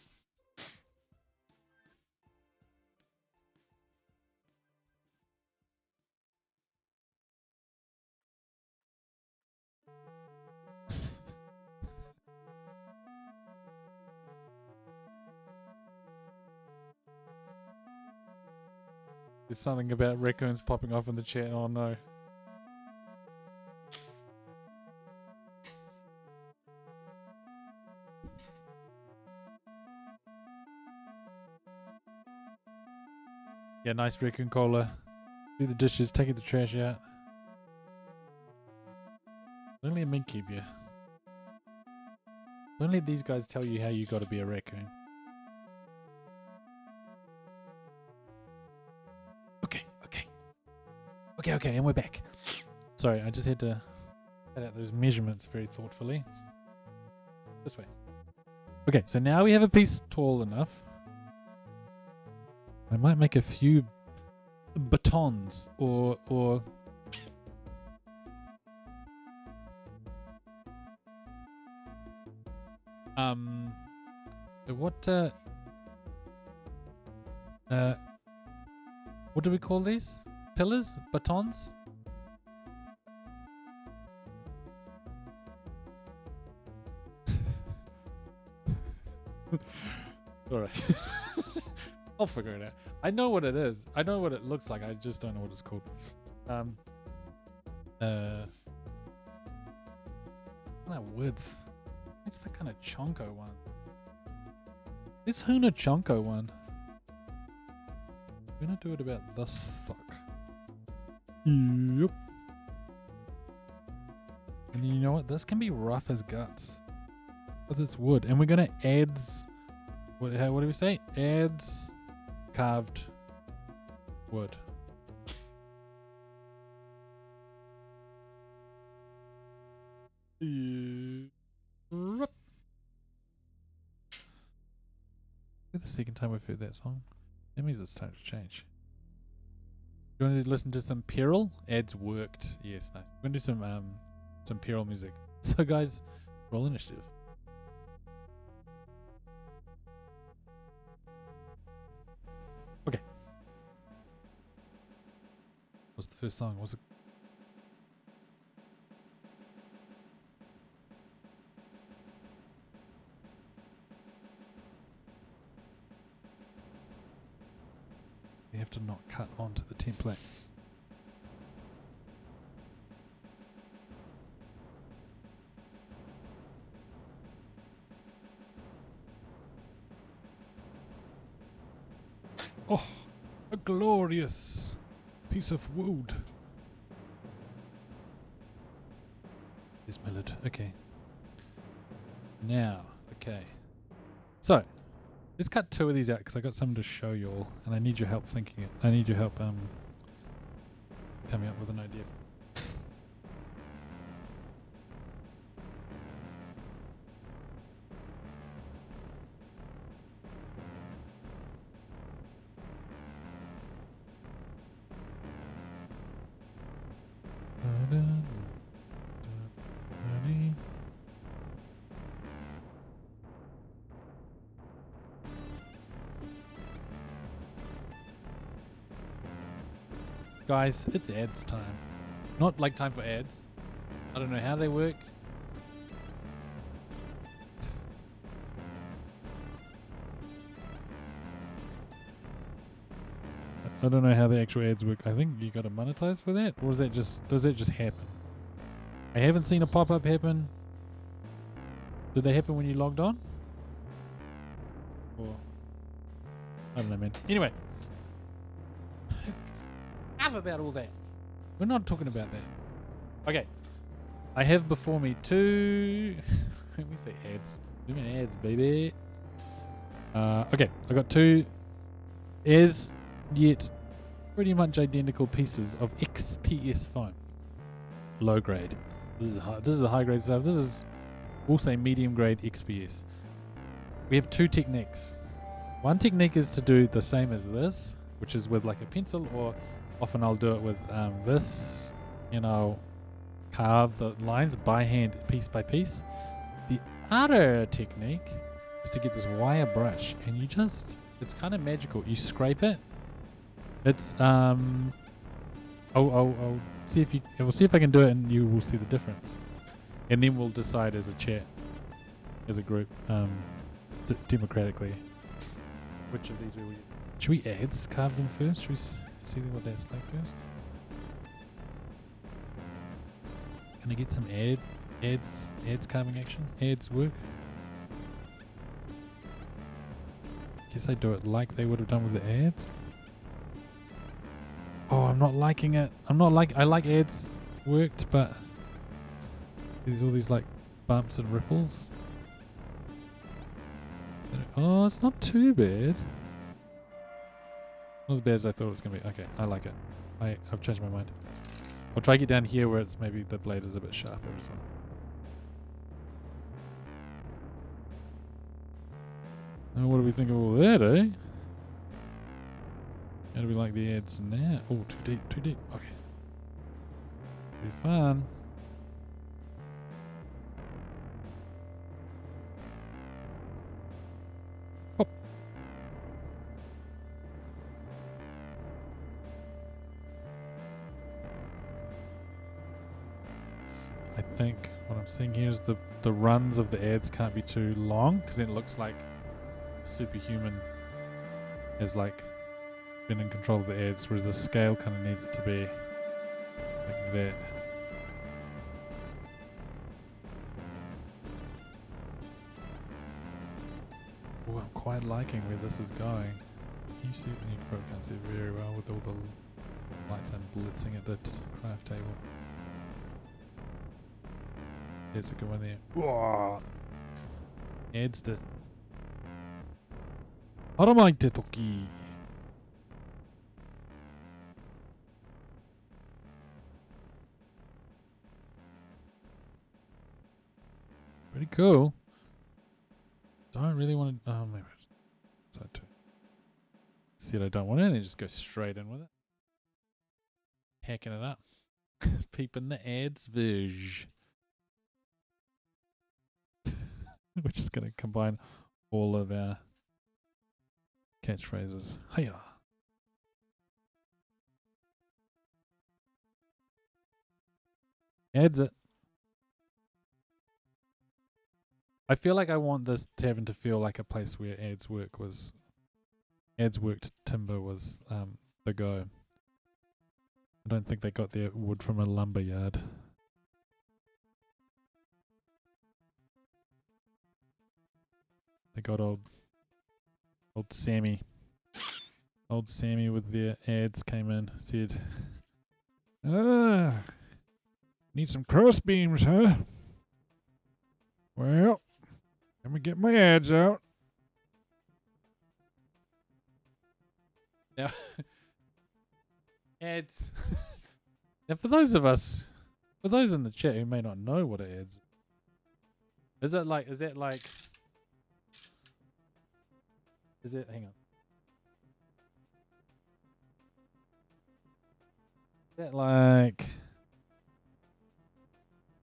There's something about raccoons popping off in the chat. Oh no. Yeah, nice raccoon cola. Do the dishes, take the trash out. Don't let me keep you. Don't let these guys tell you how you gotta be a raccoon. Okay, and we're back. Sorry, I just had to cut out those measurements very thoughtfully. This way. Okay, so now we have a piece tall enough. I might make a few batons or what do we call these? Pillars? Batons? Alright. I'll figure it out. I know what it is. I know what it looks like. I just don't know what it's called. Kind of width. What's the kind of chonko one? This Huna chonko one. I'm gonna do it about this thick. Yep. And you know what? This can be rough as guts. Because it's wood. And we're gonna add... What do we say? Adze carved wood. The second time we've heard that song. That means it's time to change. You want to listen to some Peril? Adze worked. Yes, nice. We're going to do some Peril music. So guys, roll initiative. Okay. What's the first song? Was it? You have to not cut onto the template. Oh, a glorious piece of wood. This Millard. Okay. Now, okay. So, let's cut two of these out because I got something to show you all, and I need your help thinking it. I need your help coming up with an idea. Guys, it's ads time. Not like time for ads. I don't know how they work. I don't know how the actual ads work. I think you got to monetize for that, or is that just does that just happen? I haven't seen a pop-up happen. Did they happen when you logged on? Or I don't know, man. Anyway. Enough about all that. We're not talking about that. Okay. I have before me two... Let me say ads. We mean ads, baby. Okay. I got two as yet pretty much identical pieces of XPS foam. Low grade. This is a high grade stuff. This is, we'll say medium grade XPS. We have two techniques. One technique is to do the same as this, which is with like a pencil, or often I'll do it with this, carve the lines by hand, piece by piece. The other technique is to get this wire brush, and you just, it's kind of magical. You scrape it. It's I'll see if we'll see if I can do it, and you will see the difference, and then we'll decide as a chat, as a group, democratically, which of these should we carve them first? see what that's like first. Can I get some ads carving action? Ads work? Guess I do it like they would have done with the ads. Oh, I'm not liking it. I like ads worked, but there's all these like bumps and ripples. Oh, it's not too bad. Not as bad as I thought it was going to be. Okay, I like it. I've changed my mind. I'll try to get down here where it's maybe the blade is a bit sharper as well. Now what do we think of all that, eh? How do we like the ads now? Oh, too deep. Okay. Be fun. Hop. I think what I'm seeing here is the runs of the ads can't be too long, because then it looks like superhuman has like been in control of the ads, whereas the scale kind of needs it to be like that. Oh, I'm quite liking where this is going. Can you see it? You probably can't see it very well with all the lights and blitzing at the craft table. There's a good one there. Whoa! Adds it. Haramaite toki. Pretty cool. Don't really want to. Oh, maybe. So too. See it, I don't want it, and then just go straight in with it. Hacking it up. Peeping the ads, Vij. We're just going to combine all of our catchphrases. Hiya. Adds it. I feel like I want this tavern to feel like a place where ads worked timber was the go. I don't think they got their wood from a lumber yard. They got old Sammy. Old Sammy with their ads came in, said, need some cross beams, huh? Well, let me get my ads out. Now, ads. Now, for those in the chat who may not know what ads is, hang on. Is that like,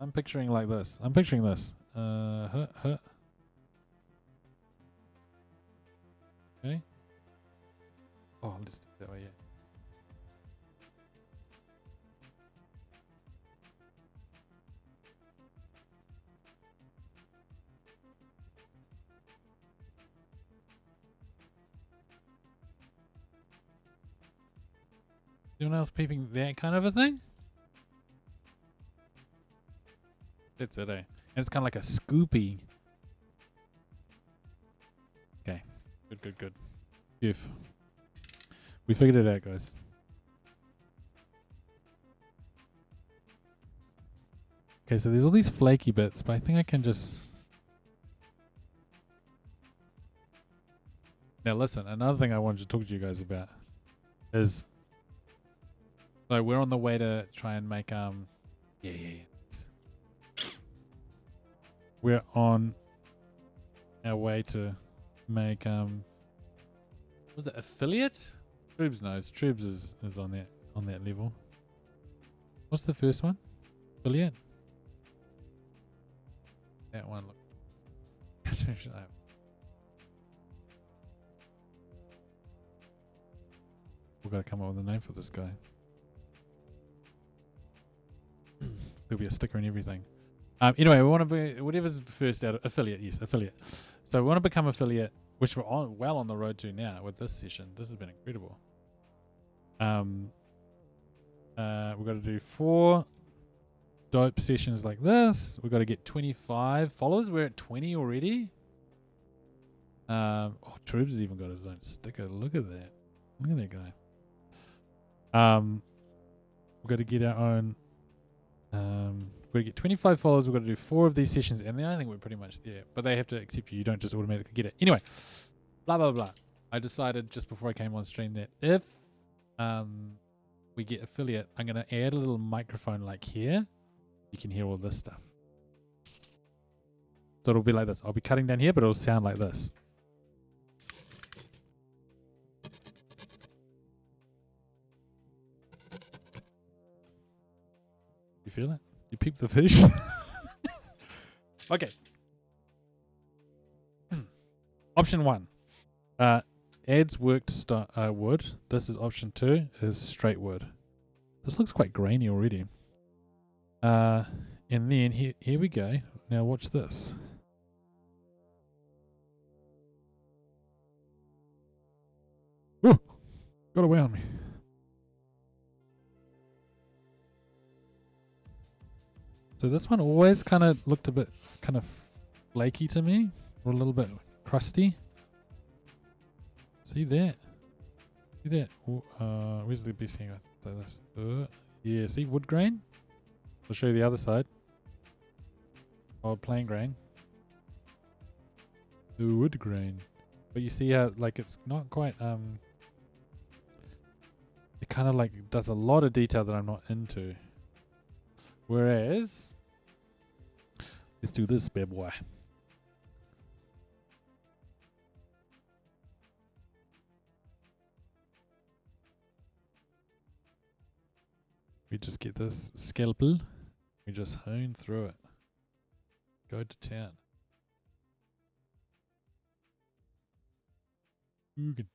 I'm picturing like this. I'm picturing this. Okay. Oh, I'll just do it that way, yeah. Anyone else peeping that kind of a thing? That's it, eh? And it's kind of like a scoopy. Okay. Good. If we figured it out, guys. Okay, so there's all these flaky bits, but I think I can just... Now listen, another thing I wanted to talk to you guys about is... So we're on the way to try and make we're on our way to make was it affiliate? Troobs knows. Troobs is on that level. What's the first one? Affiliate? That one look. We've got to come up with a name for this guy. There'll be a sticker and everything. Anyway, we want to be whatever's first out. Affiliate, yes, affiliate. So we want to become affiliate, which we're well on the road to now with this session. This has been incredible. We've got to do 4 dope sessions like this. We've got to get 25 followers. We're at 20 already. Troops has even got his own sticker. Look at that. Look at that guy. We've got to get our own. We've got to get 25 followers. We've got to do 4 of these sessions, and then I think we're pretty much there. But they have to accept you. You don't just automatically get it. Anyway, blah blah blah. I decided just before I came on stream that if we get affiliate, I'm gonna add a little microphone like here. You can hear all this stuff. So it'll be like this. I'll be cutting down here, but it'll sound like this. You feel it? You peep the fish? Okay. Option 1. Adds worked wood. This is option 2, is straight wood. This looks quite grainy already. And then here we go. Now watch this. Ooh, got away on me. So this one always kind of looked a bit kind of flaky to me, or a little bit crusty. See that? See that? Where's the best thing? So this. Yeah, see wood grain? I'll show you the other side. Old plain grain. The wood grain. But you see how like it's not quite it kind of like does a lot of detail that I'm not into. Whereas let's do this bad boy. We just get this scalpel. We just hone through it. Go to town. Oogan.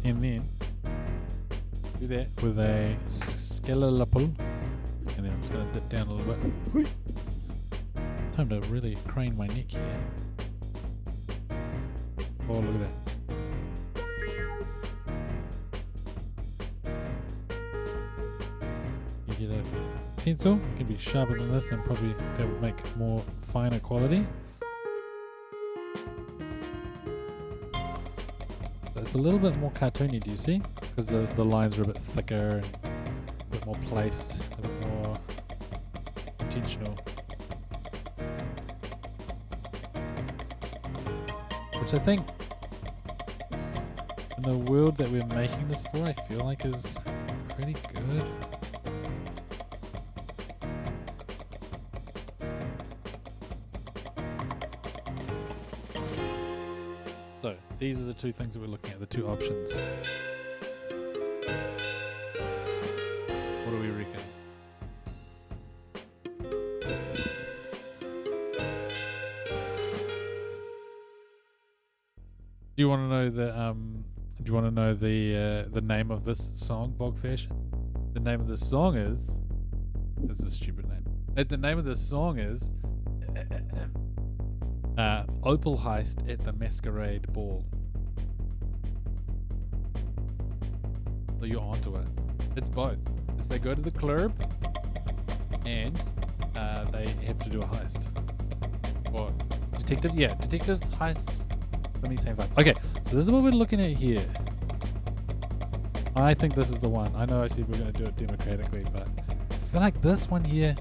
And then do that with a scalpel, and then I'm just going to dip down a little bit. Time to really crane my neck here. Oh, look at that. You get a pencil, it can be sharper than this, and probably that would make more finer quality. It's a little bit more cartoony, do you see? Because the lines are a bit thicker and a bit more placed, a bit more intentional. Which I think, in the world that we're making this for, I feel like is pretty good. So, these are the 2 things that we're looking at, the 2 options. What do we reckon? Do you want to know the name of this song, Bog Fashion? The name of this song is, it's a stupid name. The name of this song is Opal Heist at the Masquerade Ball. So you're onto it. It's both. It's they go to the club and they have to do a heist. Or detectives heist. Let me same vibe. Okay, so this is what we're looking at here. I think this is the one. I know I said we're going to do it democratically, but I feel like this one here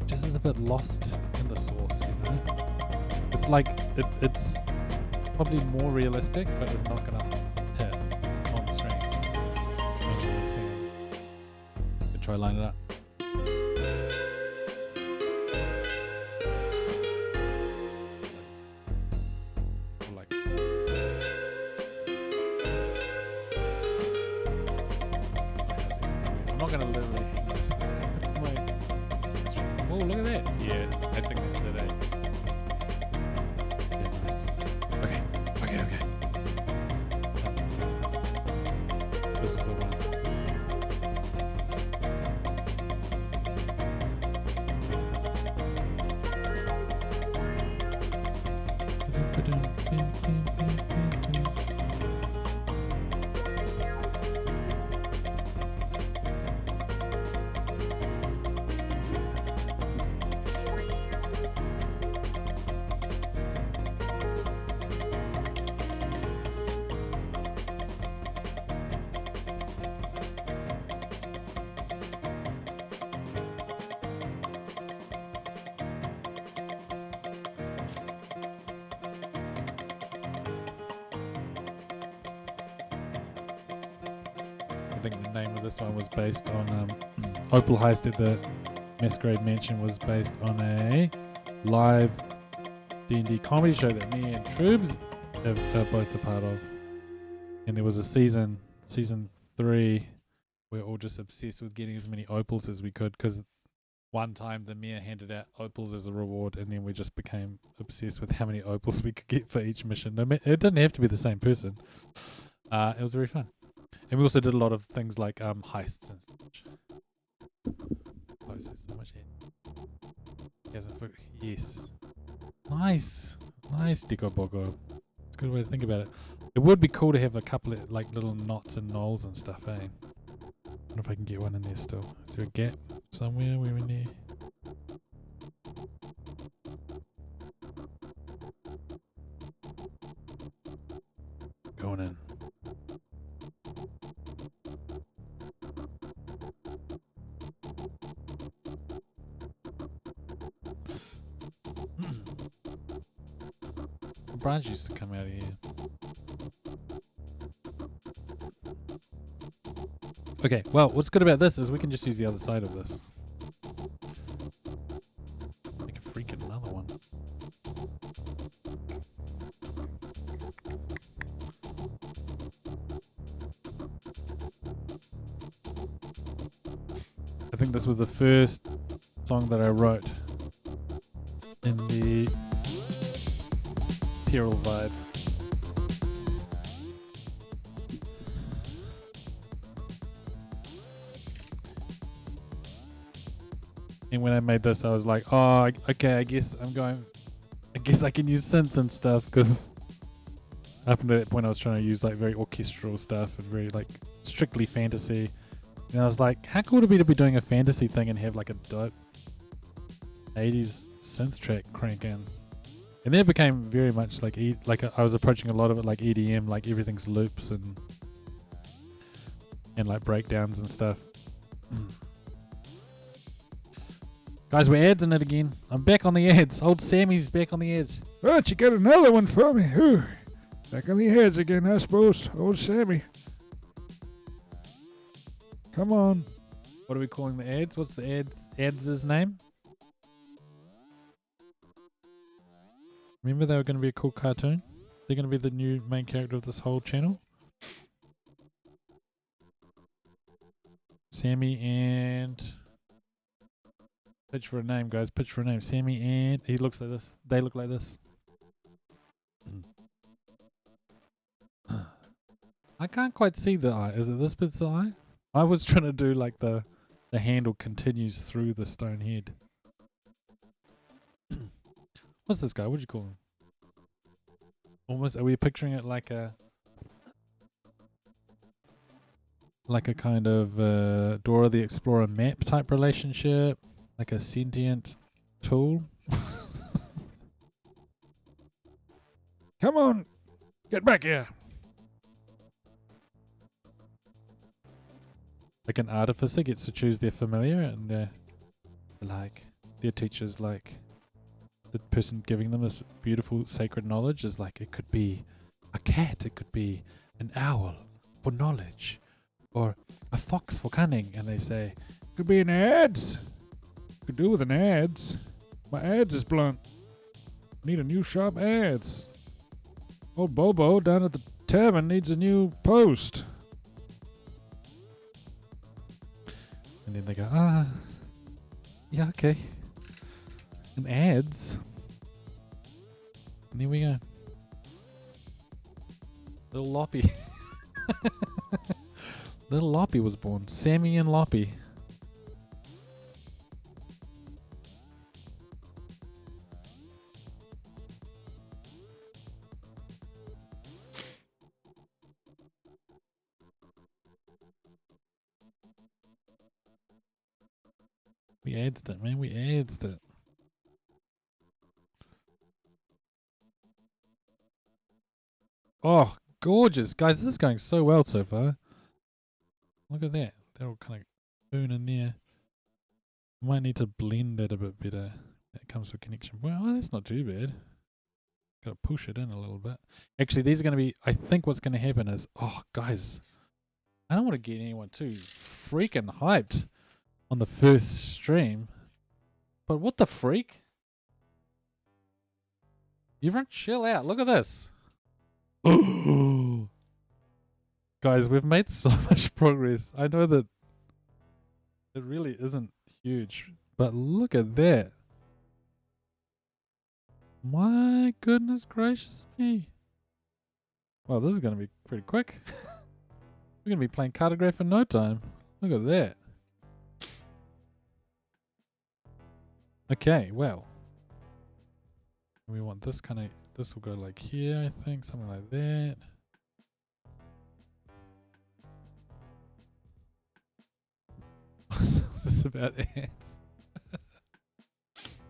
just is a bit lost in the sauce, you know? It's like, it's probably more realistic, but it's not going to hit on screen. Let's try line it up. gonna literally hang this. Oh, look at that. Yeah, I think that's it, eh? Yeah, nice. Okay. This is the one. I think the name of this one was based on Opal Heist at the Masquerade Mansion was based on a live D&D comedy show that me and Troobs are both a part of. And there was a season 3, we're all just obsessed with getting as many opals as we could, because one time the mayor handed out opals as a reward, and then we just became obsessed with how many opals we could get for each mission. It didn't have to be the same person. It was very fun. And we also did a lot of things like heists and such. Oh, so much here. Yes. Nice Deco Bogo. It's a good way to think about it. It would be cool to have a couple of like little knots and knolls and stuff, eh? I wonder if I can get one in there still. Is there a gap somewhere? We're in there. Going in. The branch used to come out of here. Okay, well, what's good about this is we can just use the other side of this. Make a freaking another one. I think this was the first song that I wrote in the Peril vibe. And when I made this, I was like, oh, okay, I guess I can use synth and stuff, because up until that point I was trying to use like very orchestral stuff and very like strictly fantasy. And I was like, how cool would it be to be doing a fantasy thing and have like a dope 80s synth track cranking? And then it became very much like I was approaching a lot of it like EDM, like everything's loops and like breakdowns and stuff. Guys, we're ads in it again. I'm back on the ads. Old Sammy's back on the ads. Why don't you get another one for me? Ooh, back on the ads again, I suppose. Old Sammy. Come on. What are we calling the ads? What's the ads' name? Remember they were going to be a cool cartoon? They're going to be the new main character of this whole channel. Sammy and... Pitch for a name, guys. Pitch for a name. Sammy and... He looks like this. They look like this. I can't quite see the eye. Is it this bit's the eye? I was trying to do like the handle continues through the stone head. What's this guy? What'd you call him? Almost, are we picturing it like a kind of Dora the Explorer map type relationship? Like a sentient tool? Come on. Get back here. Like an artificer gets to choose their familiar, and their teacher's like, the person giving them this beautiful sacred knowledge is like, it could be a cat, it could be an owl for knowledge, or a fox for cunning, and they say, Could be an adze. Could do with an adze. My adze is blunt. Need a new sharp adze. Old Bobo down at the tavern needs a new post. And then they go, ah, yeah, okay. And ads. And there we go. Little Loppy. Little Loppy was born. Sammy and Loppy. We adsed it, man. We adsed it. Oh, gorgeous. Guys, this is going so well so far. Look at that. That'll kind of turn in there. Might need to blend that a bit better. That comes to connection. Well, that's not too bad. Got to push it in a little bit. Actually, these are going to be... I think what's going to happen is... Oh, guys. I don't want to get anyone too freaking hyped on the first stream. But what the freak? Everyone chill out. Look at this. Guys, we've made so much progress. I know that it really isn't huge, but look at that. My goodness gracious me. Well, this is going to be pretty quick. We're going to be playing Cartograph in no time. Look at that. Okay, well. We want this kind of... This will go like here, I think. Something like that. What's this about ads?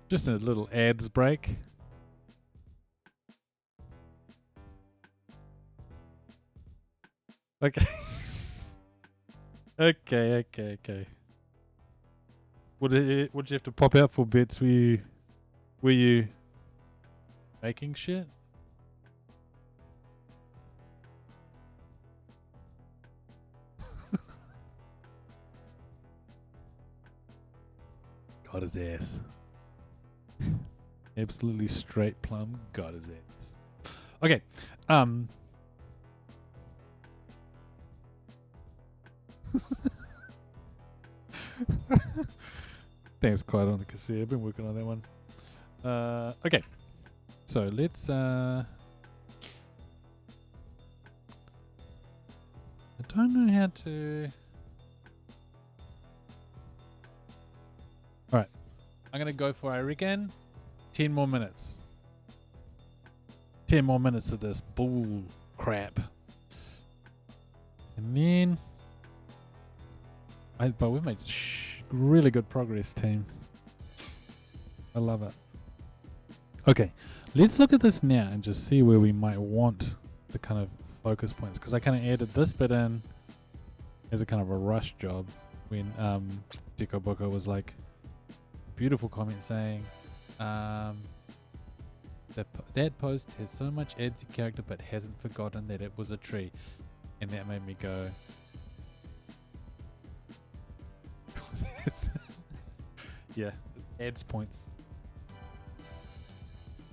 Just a little ads break. Okay. Okay. Would you have to pop out for bits? Were you making shit? Got his ass. Absolutely straight plumb. Got his ass. Okay. Thanks, quite on the cassette. I've been working on that one. Okay. So let's I don't know how to... Alright. I'm gonna go for, I reckon, 10 more minutes. 10 more minutes of this bull crap. And then but we've made really good progress, team. I love it. Okay, let's look at this now and just see where we might want the kind of focus points, because I kind of added this bit in as a kind of a rush job when Deco Booker was like, beautiful comment saying that post has so much Adze character but hasn't forgotten that it was a tree, and that made me go yeah, it's adds points.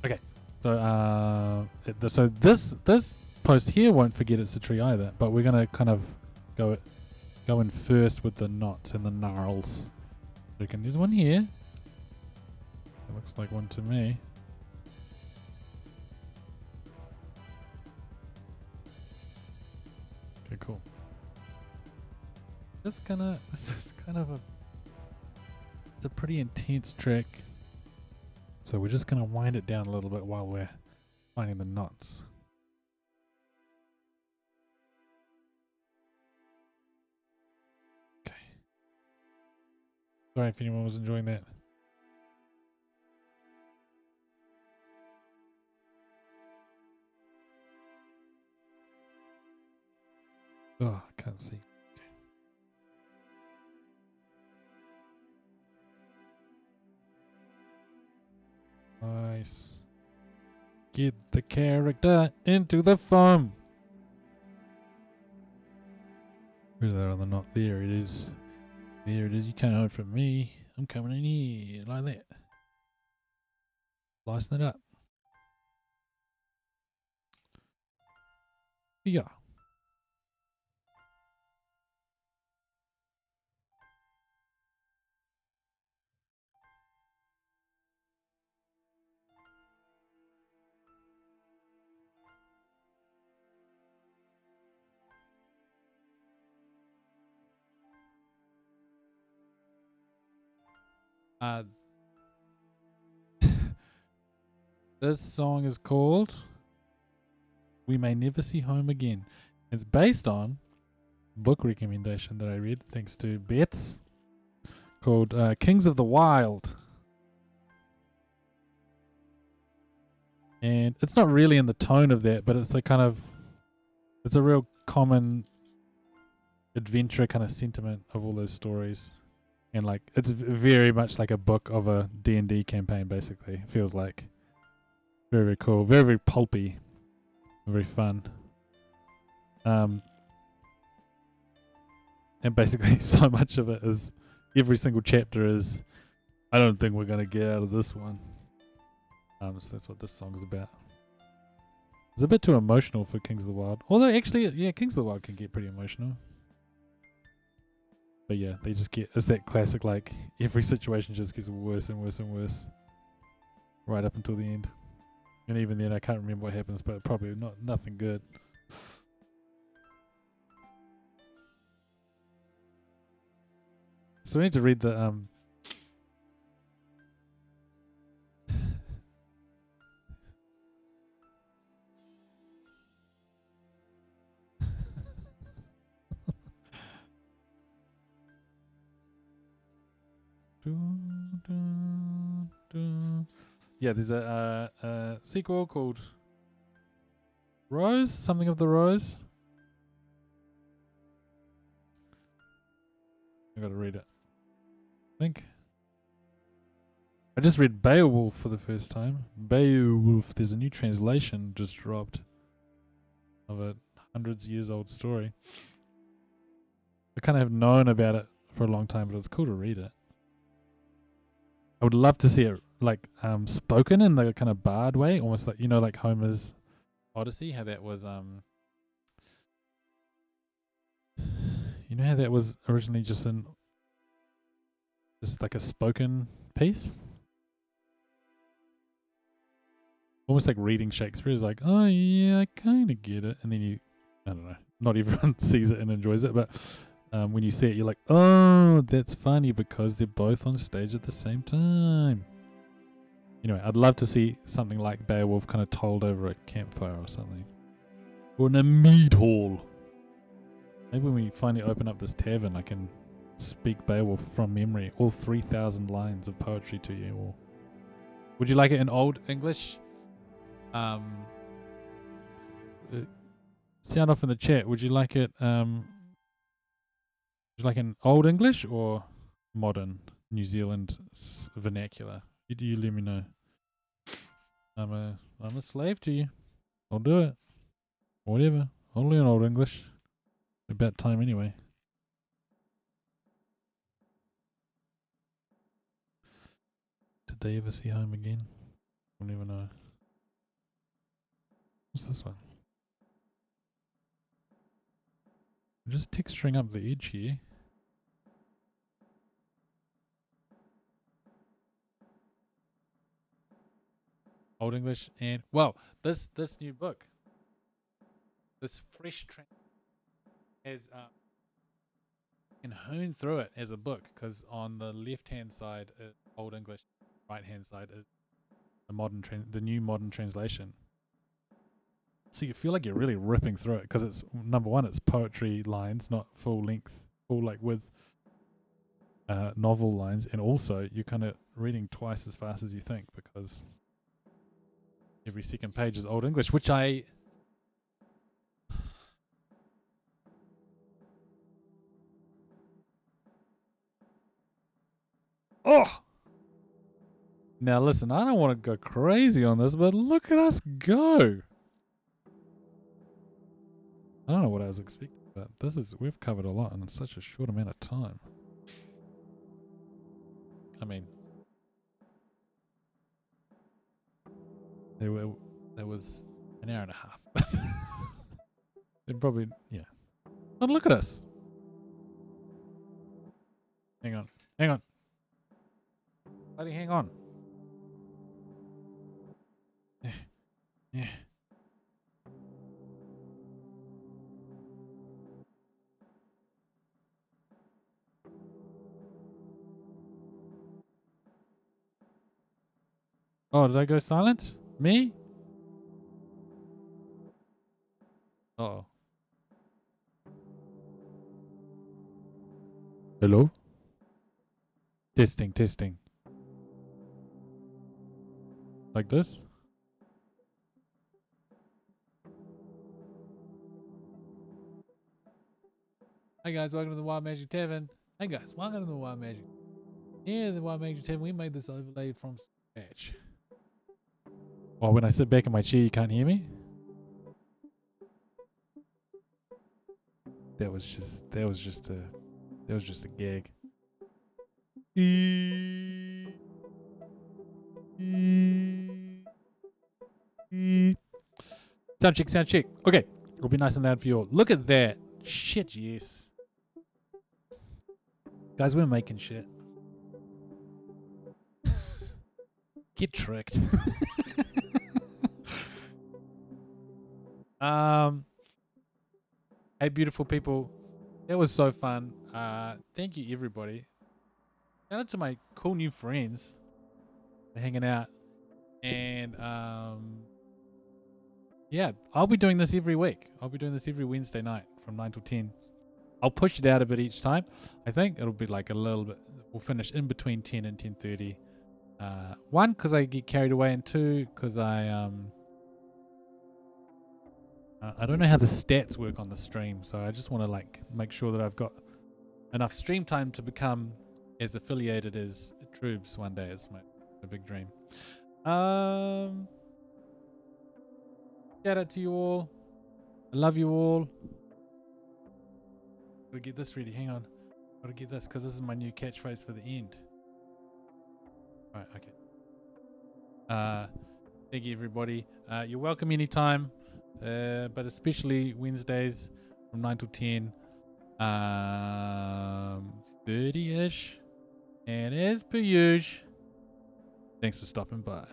Okay, so so this post here won't forget it's a tree either, but we're gonna kind of go in first with the knots and the gnarls. There's one here. It looks like one to me. Okay, cool. This is kind of it's a pretty intense track. So we're just going to wind it down a little bit while we're finding the knots. Okay. Sorry if anyone was enjoying that. Oh, I can't see. Nice. Get the character into the foam. Where's that other knot? There it is. There it is. You can't hide from me. I'm coming in here like that. Slicing it up. Yeah. Uh, this song is called "We May Never See Home Again." It's based on a book recommendation that I read thanks to Bets called "Kings of the Wild." And it's not really in the tone of that, but it's like kind of, it's a real common adventure kind of sentiment of all those stories. And like, it's very much like a book of a D&D campaign, basically. It feels like very, very cool, very, very pulpy, very fun. And basically so much of it is, every single chapter is, I don't think we're going to get out of this one. So that's what this song's about. It's a bit too emotional for Kings of the Wild. Although actually, yeah, Kings of the Wild can get pretty emotional. But yeah, they just get, it's that classic, like, every situation just gets worse and worse and worse. Right up until the end. And even then, I can't remember what happens, but probably nothing good. So we need to read the, yeah, there's a sequel called Rose, something of the Rose. I gotta read it. I think I just read Beowulf for the first time. Beowulf. There's a new translation just dropped of a hundreds years old story. I kind of have known about it for a long time, but it's cool to read it. I would love to see it like spoken in the kind of bard way, almost like, you know, like Homer's Odyssey, how that was you know how that was originally just like a spoken piece? Almost like reading Shakespeare is like, oh yeah, I kind of get it. And then I don't know, not everyone sees it and enjoys it, but when you see it, you're like, oh, that's funny because they're both on stage at the same time. Anyway, I'd love to see something like Beowulf kind of told over a campfire or something. Or in a mead hall. Maybe when we finally open up this tavern, I can speak Beowulf from memory. All 3,000 lines of poetry to you. Or would you like it in Old English? Sound off in the chat. Would you like it in Old English or modern New Zealand vernacular? You let me know. I'm a slave to you. I'll do it. Whatever. I'll learn Old English. About time anyway. Did they ever see home again? I'll never know. What's this one? I'm just texturing up the edge here. Old English and this new book, this fresh has can hone through it as a book, because on the left hand side is Old English, right hand side is the new modern translation. So you feel like you're really ripping through it, because it's, number one, it's poetry lines, not full length, full like with novel lines, and also you're kind of reading twice as fast as you think, because every second page is Old English, which I now listen, I don't want to go crazy on this, but look at us go. I don't know what I was expecting, but we've covered a lot in such a short amount of time. I mean, there was an hour and a half. It probably, yeah. But look at us. Hang on. Buddy, hang on. Yeah. Oh, did I go silent? Me? Oh. Hello? Testing, testing. Like this? Hey guys, welcome to the Wild Magic Tavern. Hey guys, welcome to the Wild Magic. Yeah, the Wild Magic Tavern. We made this overlay from scratch. Oh, when I sit back in my chair, you can't hear me? That was just a gag. Sound check, sound check. Okay, it'll be nice and loud for you all. Look at that. Shit, yes. Guys, we're making shit. Get tricked. Hey, beautiful people. That was so fun. Thank you, everybody. Shout out to my cool new friends for hanging out. And yeah, I'll be doing this every week. I'll be doing this every Wednesday night from 9 till 10. I'll push it out a bit each time. I think it'll be like a little bit. We'll finish in between 10 and 10:30. One, because I get carried away, and two, because I don't know how the stats work on the stream, so I just want to like make sure that I've got enough stream time to become as affiliated as Troobs one day. It's my big dream. Shout out to you all. I love you all. Gotta get this ready. Hang on. Gotta get this because this is my new catchphrase for the end. Right, okay. Thank you, everybody. You're welcome anytime, but especially Wednesdays from 9 till 10. 30-ish. And as per usual, thanks for stopping by.